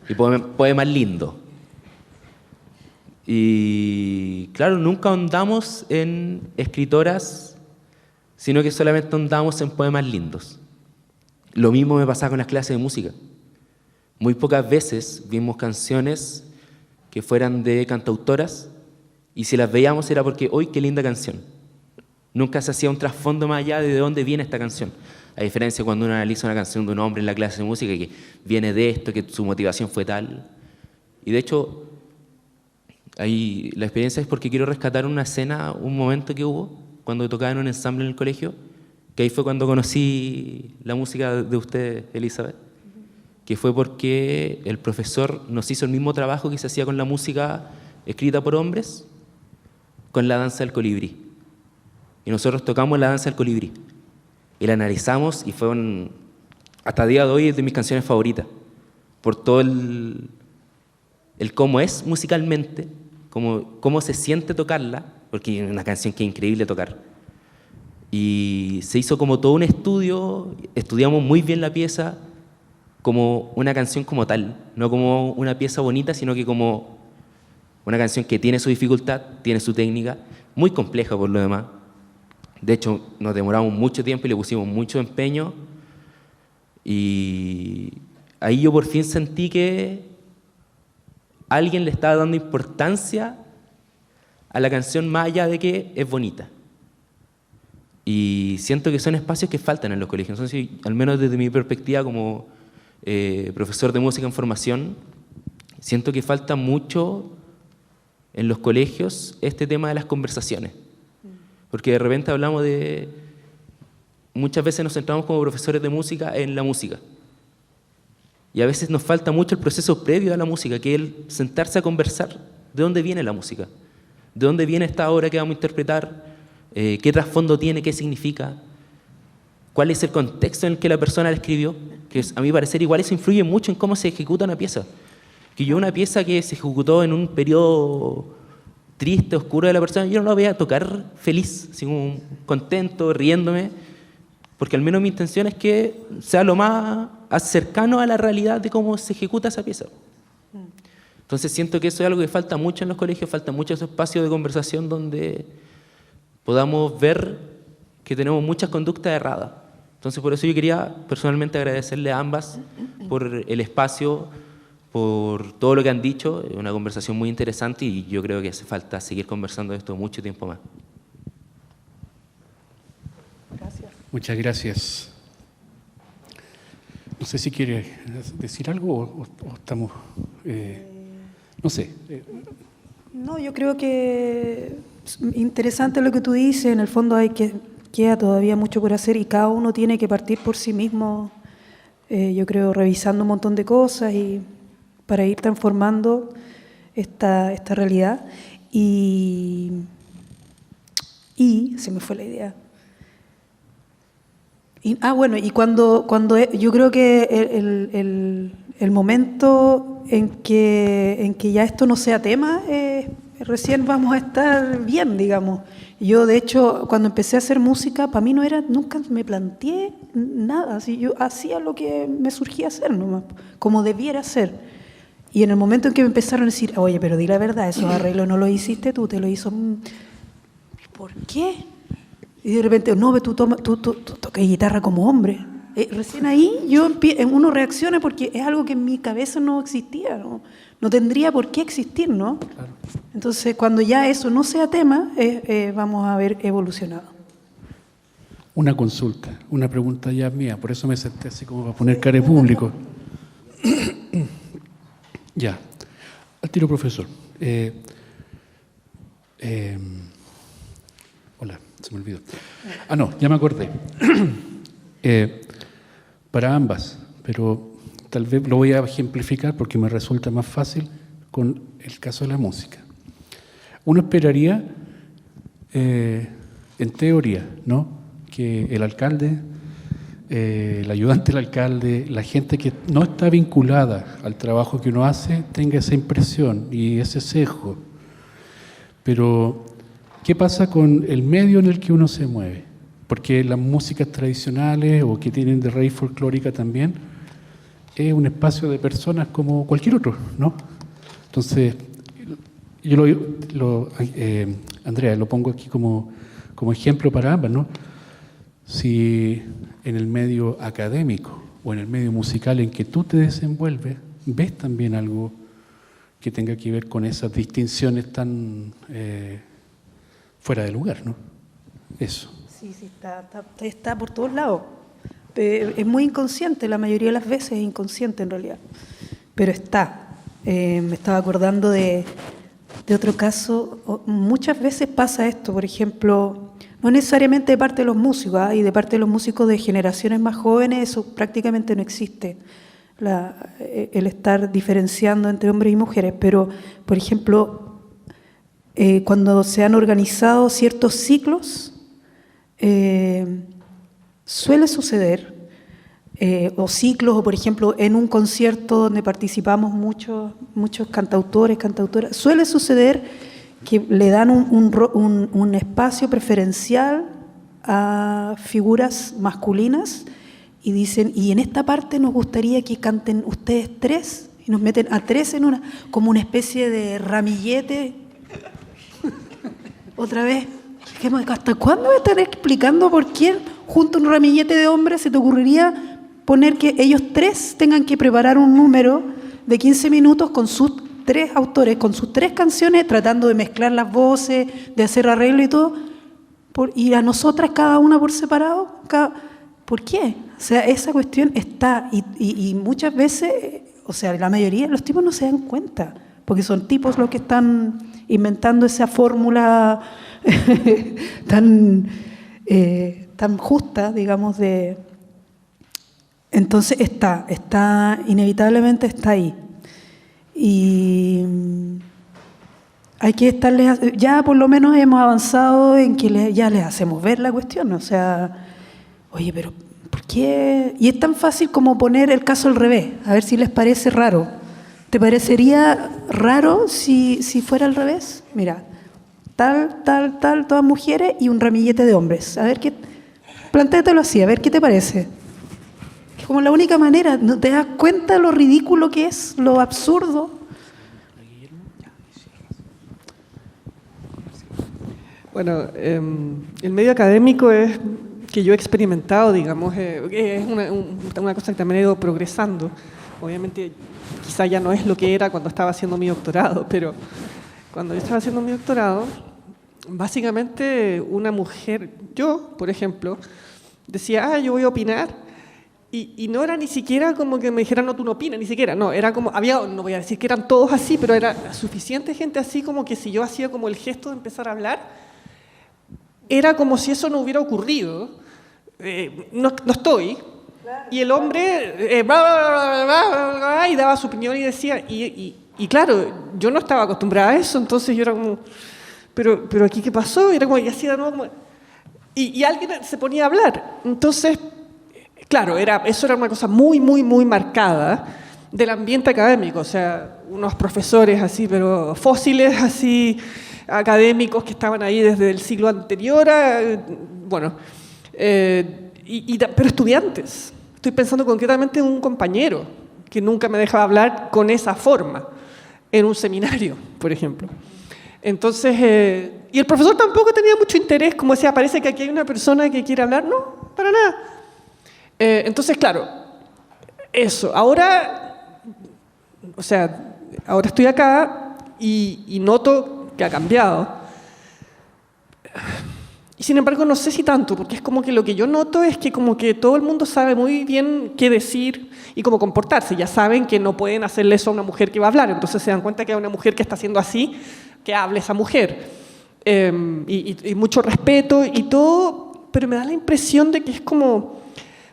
y poemas lindos. Y claro, nunca ahondamos en escritoras, sino que solamente ahondamos en poemas lindos. Lo mismo me pasaba con las clases de música. Muy pocas veces vimos canciones que fueran de cantautoras, y si las veíamos era porque, ¡uy, qué linda canción! Nunca se hacía un trasfondo más allá de dónde viene esta canción. A diferencia cuando uno analiza una canción de un hombre en la clase de música, que viene de esto, que su motivación fue tal. Y de hecho, ahí la experiencia es porque quiero rescatar una escena, un momento que hubo cuando tocaba en un ensamble en el colegio, que ahí fue cuando conocí la música de usted, Elizabeth, que fue porque el profesor nos hizo el mismo trabajo que se hacía con la música escrita por hombres, con la danza del colibrí. Y nosotros tocamos la danza del colibrí y la analizamos, y fue hasta el día de hoy es de mis canciones favoritas, por todo el cómo es musicalmente, cómo se siente tocarla, porque es una canción que es increíble tocar. Y se hizo como todo un estudio, estudiamos muy bien la pieza como una canción como tal, no como una pieza bonita, sino que como una canción que tiene su dificultad, tiene su técnica, muy compleja por lo demás. De hecho, nos demoramos mucho tiempo y le pusimos mucho empeño, y ahí yo por fin sentí que alguien le estaba dando importancia a la canción más allá de que es bonita. Y siento que son espacios que faltan en los colegios. Entonces, al menos desde mi perspectiva como profesor de música en formación, siento que falta mucho en los colegios este tema de las conversaciones. Porque de repente hablamos de... Muchas veces nos centramos como profesores de música en la música. Y a veces nos falta mucho el proceso previo a la música, que es el sentarse a conversar de dónde viene la música, de dónde viene esta obra que vamos a interpretar, qué trasfondo tiene, qué significa, cuál es el contexto en el que la persona la escribió, que a mi parecer igual eso influye mucho en cómo se ejecuta una pieza. Que yo una pieza que se ejecutó en un periodo triste, oscuro de la persona, yo no la voy a tocar feliz, así como contento, riéndome, porque al menos mi intención es que sea lo más cercano a la realidad de cómo se ejecuta esa pieza. Entonces siento que eso es algo que falta mucho en los colegios, falta mucho ese espacio de conversación donde podamos ver que tenemos muchas conductas erradas. Entonces por eso yo quería personalmente agradecerle a ambas por el espacio, por todo lo que han dicho. Es una conversación muy interesante y yo creo que hace falta seguir conversando de esto mucho tiempo más. Gracias. Muchas gracias. No sé si quiere decir algo o estamos... no sé. No, yo creo que es interesante lo que tú dices. En el fondo queda todavía mucho por hacer y cada uno tiene que partir por sí mismo, yo creo, revisando un montón de cosas y para ir transformando esta realidad. Y se me fue la idea. Bueno, y cuando yo creo que El momento en que ya esto no sea tema, recién vamos a estar bien, digamos. Yo, de hecho, cuando empecé a hacer música, para mí no era, nunca me planteé nada, así, yo hacía lo que me surgía hacer nomás, como debiera ser. Y en el momento en que me empezaron a decir, oye, pero di la verdad, esos arreglos no los hiciste tú, te lo hizo... ¿Por qué? Y de repente, no, tú tocas guitarra como hombre. Recién ahí uno reacciona porque es algo que en mi cabeza no existía, no tendría por qué existir, ¿no? Claro. Entonces, cuando ya eso no sea tema, vamos a haber evolucionado. Una consulta, una pregunta ya mía, por eso me senté así como para poner cara de público. Ya, al tiro, profesor. Hola, se me olvidó. No, ya me acordé. Para ambas, pero tal vez lo voy a ejemplificar porque me resulta más fácil con el caso de la música. Uno esperaría, en teoría, ¿no?, que el alcalde, el ayudante del alcalde, la gente que no está vinculada al trabajo que uno hace, tenga esa impresión y ese sesgo. Pero, ¿qué pasa con el medio en el que uno se mueve? Porque las músicas tradicionales o que tienen de raíz folclórica también es un espacio de personas como cualquier otro, ¿no? Entonces, yo Andrea, lo pongo aquí como ejemplo para ambas, ¿no? Si en el medio académico o en el medio musical en que tú te desenvuelves, ves también algo que tenga que ver con esas distinciones tan fuera de lugar, ¿no? Eso. Sí, está por todos lados. Es muy inconsciente, la mayoría de las veces es inconsciente en realidad, pero está. Me estaba acordando de otro caso. Muchas veces pasa esto, por ejemplo, no necesariamente de parte de los músicos, y de parte de los músicos de generaciones más jóvenes, eso prácticamente no existe, el estar diferenciando entre hombres y mujeres, pero, por ejemplo, cuando se han organizado ciertos ciclos, suele suceder, o ciclos, o por ejemplo en un concierto donde participamos muchos cantautores, cantautoras, suele suceder que le dan un espacio preferencial a figuras masculinas y dicen, y en esta parte nos gustaría que canten ustedes tres, y nos meten a tres en como una especie de ramillete. Otra vez, ¿hasta cuándo me están explicando por qué junto a un ramillete de hombres se te ocurriría poner que ellos tres tengan que preparar un número de 15 minutos con sus tres autores, con sus tres canciones, tratando de mezclar las voces, de hacer arreglo y todo, y a nosotras cada una por separado? ¿Por qué? O sea, esa cuestión está, y muchas veces, o sea, la mayoría de los tipos no se dan cuenta, porque son tipos los que están inventando esa fórmula tan justa, digamos, de... Entonces inevitablemente está ahí. Y hay que estarles, ya por lo menos hemos avanzado en que ya les hacemos ver la cuestión, o sea, oye, pero ¿por qué? Y es tan fácil como poner el caso al revés, a ver si les parece raro. ¿Te parecería raro si fuera al revés? Mira, tal, todas mujeres y un ramillete de hombres. A ver qué, plantéatelo así, a ver qué te parece. Es como la única manera, ¿no te das cuenta lo ridículo que es, lo absurdo? Bueno, el medio académico es que yo he experimentado, digamos, es una cosa que también he ido progresando. Obviamente, quizá ya no es lo que era cuando estaba haciendo mi doctorado, pero cuando yo estaba haciendo mi doctorado, básicamente una mujer, yo, por ejemplo, decía, yo voy a opinar, y no era ni siquiera como que me dijeran, no, tú no opinas, ni siquiera, no, era como, no voy a decir que eran todos así, pero era suficiente gente así como que si yo hacía como el gesto de empezar a hablar, era como si eso no hubiera ocurrido, no estoy, y el hombre y daba su opinión y decía, y claro, yo no estaba acostumbrada a eso, entonces yo era como, pero aquí ¿qué pasó? Y era como, y así de nuevo, como, y alguien se ponía a hablar, entonces, claro, eso era una cosa muy, muy, muy marcada, del ambiente académico, o sea, unos profesores así, pero fósiles así, académicos que estaban ahí desde el siglo anterior, bueno, pero estudiantes. Estoy pensando concretamente en un compañero que nunca me dejaba hablar con esa forma, en un seminario, por ejemplo. Entonces, y el profesor tampoco tenía mucho interés, como decía, parece que aquí hay una persona que quiere hablar. No, para nada. Entonces, claro, eso. Ahora, o sea, ahora estoy acá y noto que ha cambiado. Y sin embargo, no sé si tanto, porque es como que lo que yo noto es que como que todo el mundo sabe muy bien qué decir y cómo comportarse. Ya saben que no pueden hacerle eso a una mujer que va a hablar, entonces se dan cuenta que hay una mujer que está haciendo así, que hable esa mujer. Y mucho respeto y todo, pero me da la impresión de que es como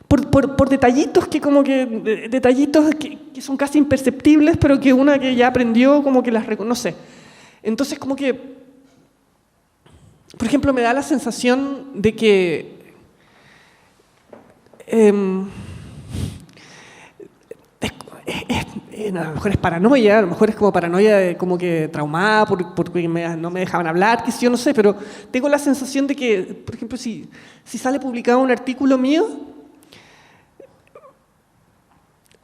por detallitos que como que detallitos que son casi imperceptibles, pero que una que ya aprendió como que las reconoce. Entonces como que, por ejemplo, me da la sensación de que a lo mejor es paranoia, a lo mejor es como paranoia como que traumada porque no me dejaban hablar, que sí, yo no sé, pero tengo la sensación de que, por ejemplo, si sale publicado un artículo mío,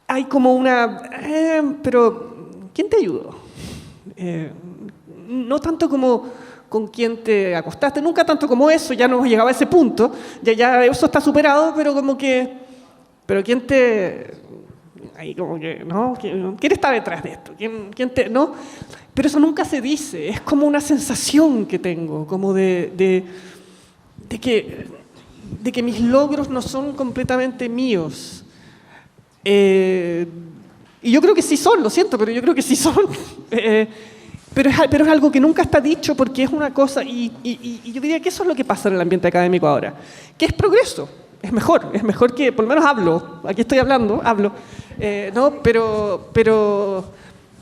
hay como una... pero, ¿quién te ayudó? No tanto como con quién te acostaste, nunca tanto como eso, ya no hemos llegado a ese punto, ya eso está superado, pero como que... Pero ¿quién te...? Ahí como que, ¿no? ¿Quién está detrás de esto? ¿Quién te...? ¿No? Pero eso nunca se dice, es como una sensación que tengo, como de que mis logros no son completamente míos. Y yo creo que sí son, lo siento, pero yo creo que sí son. Pero es algo que nunca está dicho porque es una cosa, y yo diría que eso es lo que pasa en el ambiente académico ahora, que es progreso. Es mejor que, por lo menos hablo, aquí estoy hablando, ¿no? Pero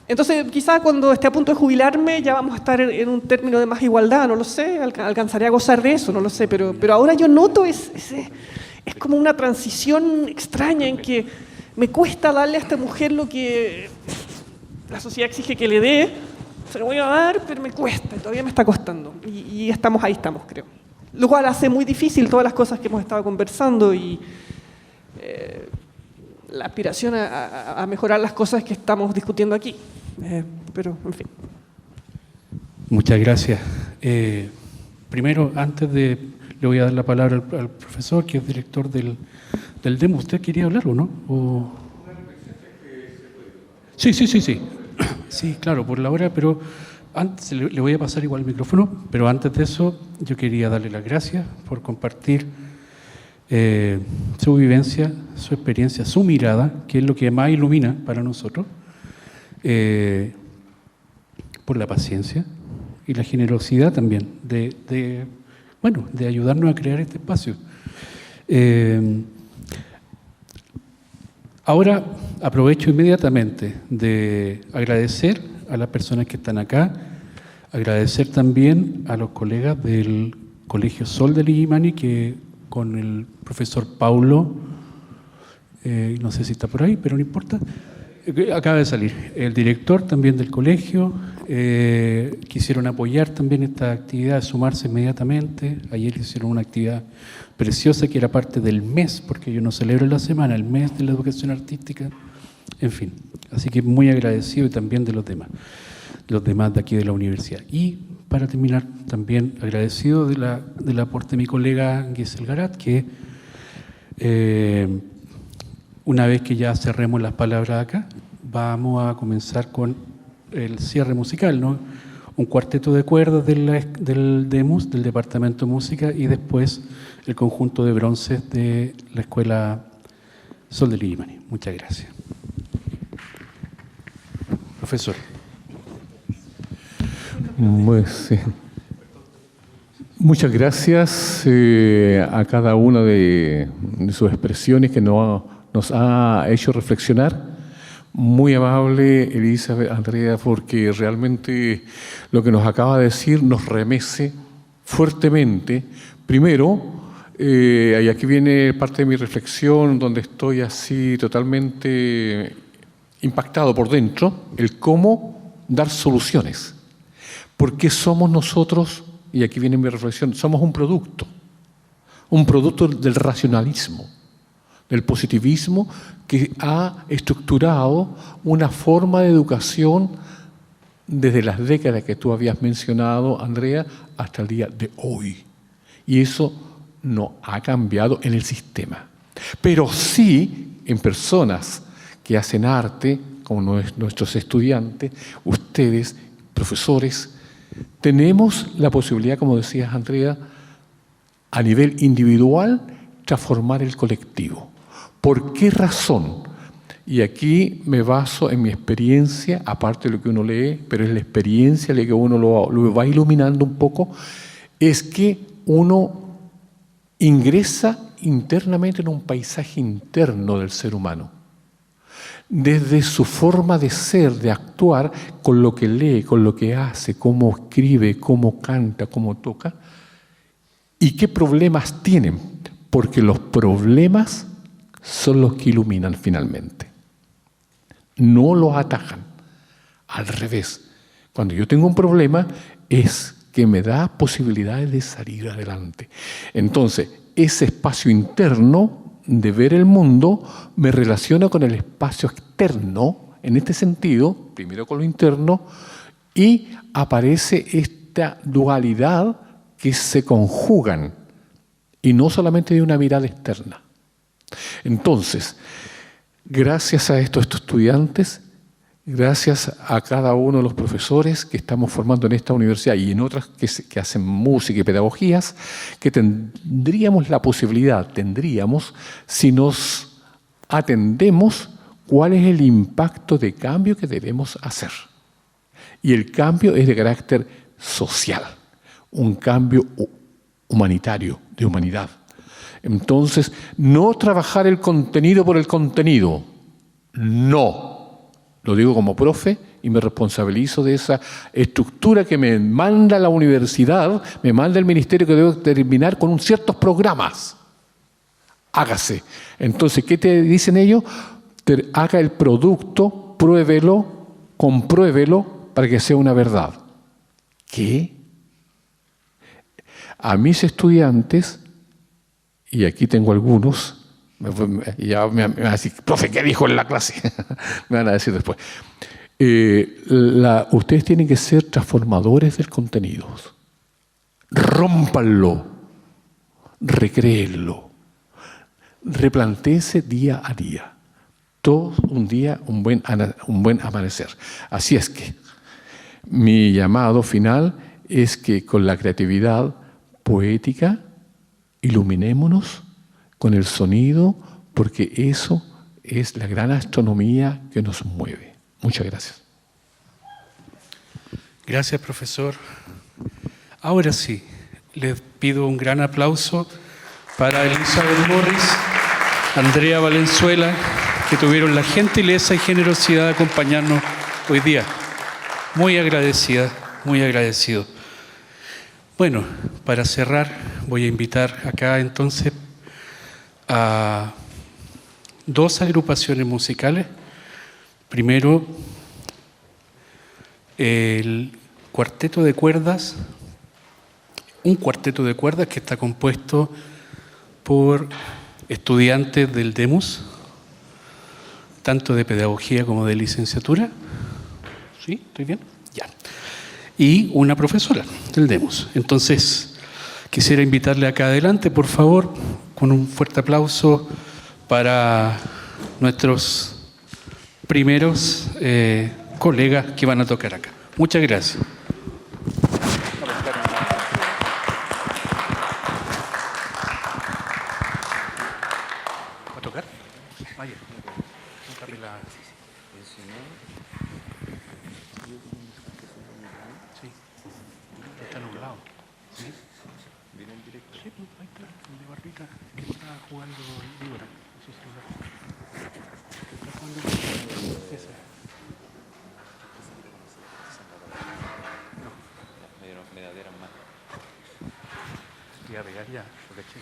entonces quizás cuando esté a punto de jubilarme ya vamos a estar en un término de más igualdad, no lo sé, alcanzaré a gozar de eso, no lo sé, pero ahora yo noto es como una transición extraña en que me cuesta darle a esta mujer lo que la sociedad exige que le dé, se lo voy a dar, pero me cuesta, todavía me está costando, y ahí estamos, creo. Lo cual hace muy difícil todas las cosas que hemos estado conversando y la aspiración a mejorar las cosas que estamos discutiendo aquí. Pero, en fin. Muchas gracias. Primero, le voy a dar la palabra al profesor, que es director del DEMU. ¿Usted quería hablar o no? Sí. Sí, claro, por la hora, pero antes le voy a pasar igual el micrófono, pero antes de eso yo quería darle las gracias por compartir su vivencia, su experiencia, su mirada, que es lo que más ilumina para nosotros, por la paciencia y la generosidad también de ayudarnos a crear este espacio. Ahora aprovecho inmediatamente de agradecer a las personas que están acá, agradecer también a los colegas del Colegio Sol de Illimani, que con el profesor Paulo, no sé si está por ahí, pero no importa, acaba de salir, el director también del colegio, quisieron apoyar también esta actividad, sumarse inmediatamente. Ayer hicieron una actividad preciosa que era parte del mes, porque yo no celebro la semana, el mes de la educación artística, en fin. Así que muy agradecido, y también de los demás de aquí de la universidad. Y para terminar, también agradecido del aporte de mi colega Giselle Garat, que una vez que ya cerremos las palabras acá, vamos a comenzar con el cierre musical, ¿no? Un cuarteto de cuerdas del DEMUS, del Departamento de Música, y después el conjunto de bronces de la Escuela Sol de Illimani. Muchas gracias. Profesor. Muchas gracias a cada una de sus expresiones que nos ha hecho reflexionar. Muy amable, Elizabeth, Andrea, porque realmente lo que nos acaba de decir nos remece fuertemente. Primero, y aquí viene parte de mi reflexión, donde estoy así totalmente impactado por dentro el cómo dar soluciones. Porque somos nosotros, y aquí viene mi reflexión, somos un producto del racionalismo, del positivismo que ha estructurado una forma de educación desde las décadas que tú habías mencionado, Andrea, hasta el día de hoy. Y eso no ha cambiado en el sistema. Pero sí en personas que hacen arte, como nuestros estudiantes, ustedes, profesores, tenemos la posibilidad, como decías, Andrea, a nivel individual, transformar el colectivo. ¿Por qué razón? Y aquí me baso en mi experiencia, aparte de lo que uno lee, pero es la experiencia la que uno lo va iluminando un poco, es que uno ingresa internamente en un paisaje interno del ser humano. Desde su forma de ser, de actuar, con lo que lee, con lo que hace, cómo escribe, cómo canta, cómo toca, y qué problemas tienen, porque los problemas son los que iluminan finalmente. No los atajan. Al revés. Cuando yo tengo un problema, es que me da posibilidades de salir adelante. Entonces, ese espacio interno de ver el mundo me relaciona con el espacio externo, en este sentido, primero con lo interno, y aparece esta dualidad que se conjugan, y no solamente de una mirada externa. Entonces, gracias a estos estudiantes, gracias a cada uno de los profesores que estamos formando en esta universidad y en otras que hacen música y pedagogías, que tendríamos la posibilidad, si nos atendemos, cuál es el impacto de cambio que debemos hacer. Y el cambio es de carácter social, un cambio humanitario, de humanidad. Entonces, no trabajar el contenido por el contenido, no. Lo digo como profe y me responsabilizo de esa estructura que me manda la universidad, me manda el ministerio, que debo terminar con ciertos programas. Hágase. Entonces, ¿qué te dicen ellos? Haga el producto, pruébelo, compruébelo para que sea una verdad. ¿Qué? A mis estudiantes, y aquí tengo algunos, ya me van a decir, profe, ¿qué dijo en la clase? Me van a decir después. Ustedes tienen que ser transformadores del contenido. Rómpanlo, recréenlo, replantéese día a día. Todo un día, un buen amanecer. Así es que mi llamado final es que con la creatividad poética iluminémonos con el sonido, porque eso es la gran astronomía que nos mueve. Muchas gracias. Gracias, profesor. Ahora sí, les pido un gran aplauso para Elizabeth Morris, Andrea Valenzuela, que tuvieron la gentileza y generosidad de acompañarnos hoy día. Muy agradecida, muy agradecido. Bueno, para cerrar, voy a invitar acá entonces a dos agrupaciones musicales. Primero, el cuarteto de cuerdas, un cuarteto de cuerdas que está compuesto por estudiantes del DEMUS, tanto de pedagogía como de licenciatura. ¿Sí? ¿Estoy bien? Ya. Y una profesora del DEMUS. Entonces, quisiera invitarle acá adelante, por favor, con un fuerte aplauso para nuestros primeros colegas que van a tocar acá. Muchas gracias. ¿Va a tocar? Vaya. Sí, está nublado. ¿Sí? ¿Viene en directo? Sí, ahí está, el de barbita, que está jugando Víbora, su celular. Está jugando ese. No. Me dieron más. Voy a pegar ya, lo caché.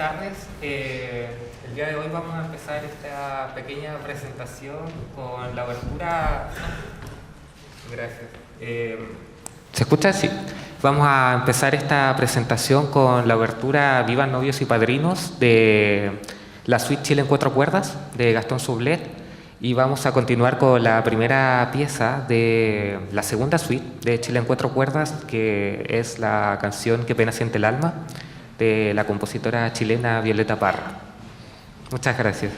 tardes. El día de hoy vamos a empezar esta pequeña presentación con la obertura. Gracias. ¿Se escucha? Sí. Vamos a empezar esta presentación con la obertura Vivan novios y padrinos de la suite Chile en cuatro cuerdas de Gastón Sublet, y vamos a continuar con la primera pieza de la segunda suite de Chile en cuatro cuerdas, que es la canción Qué pena siente el alma, de la compositora chilena Violeta Parra. Muchas gracias.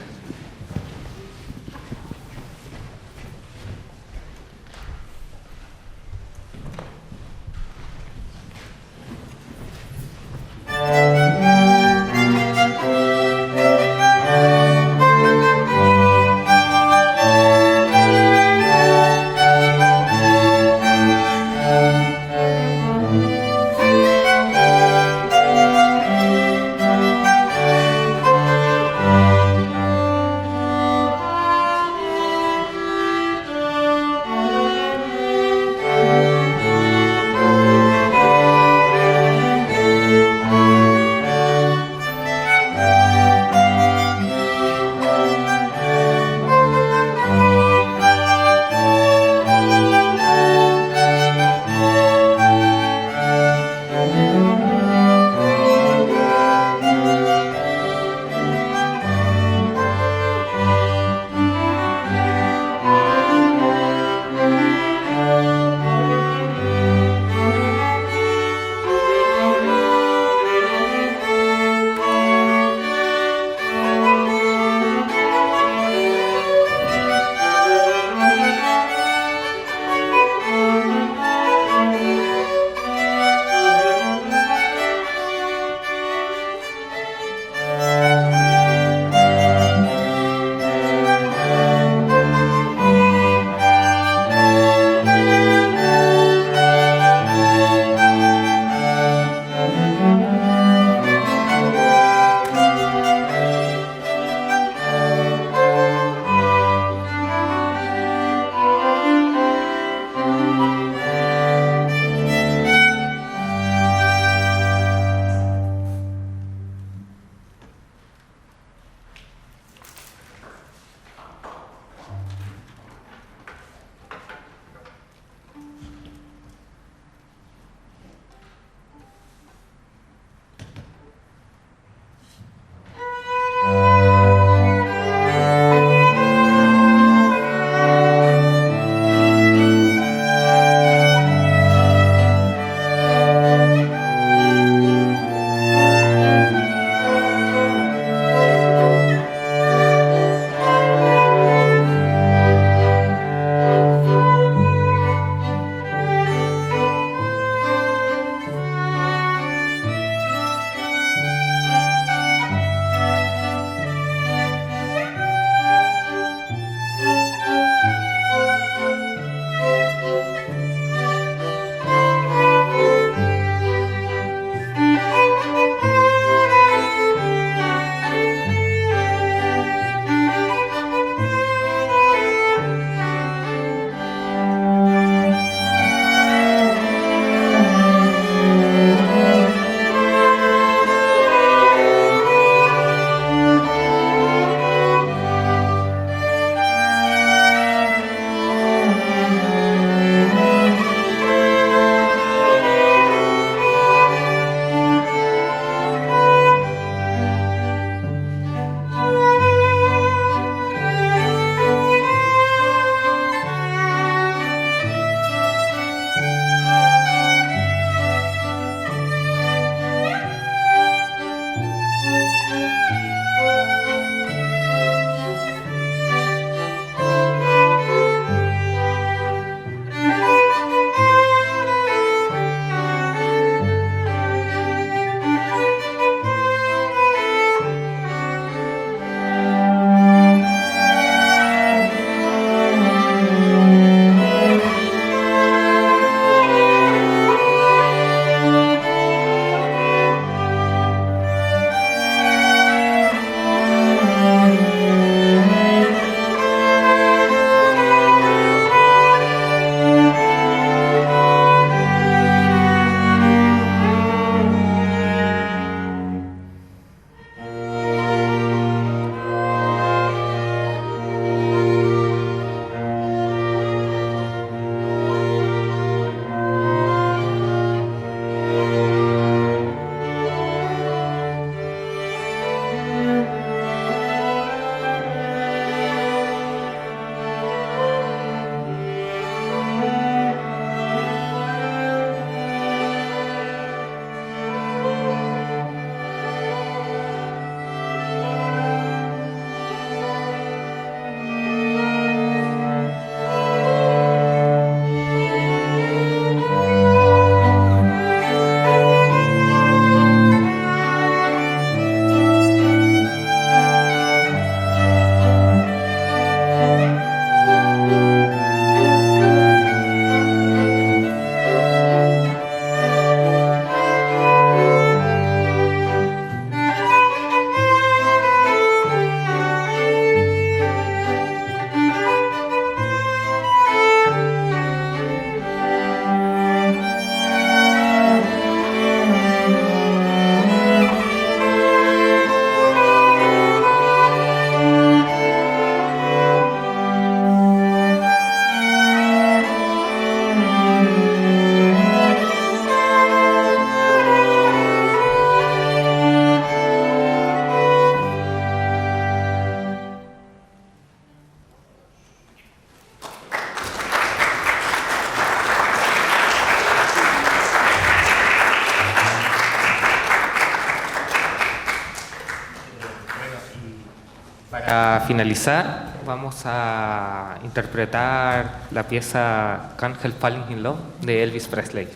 para finalizar, vamos a interpretar la pieza Can't Help Falling in Love de Elvis Presley.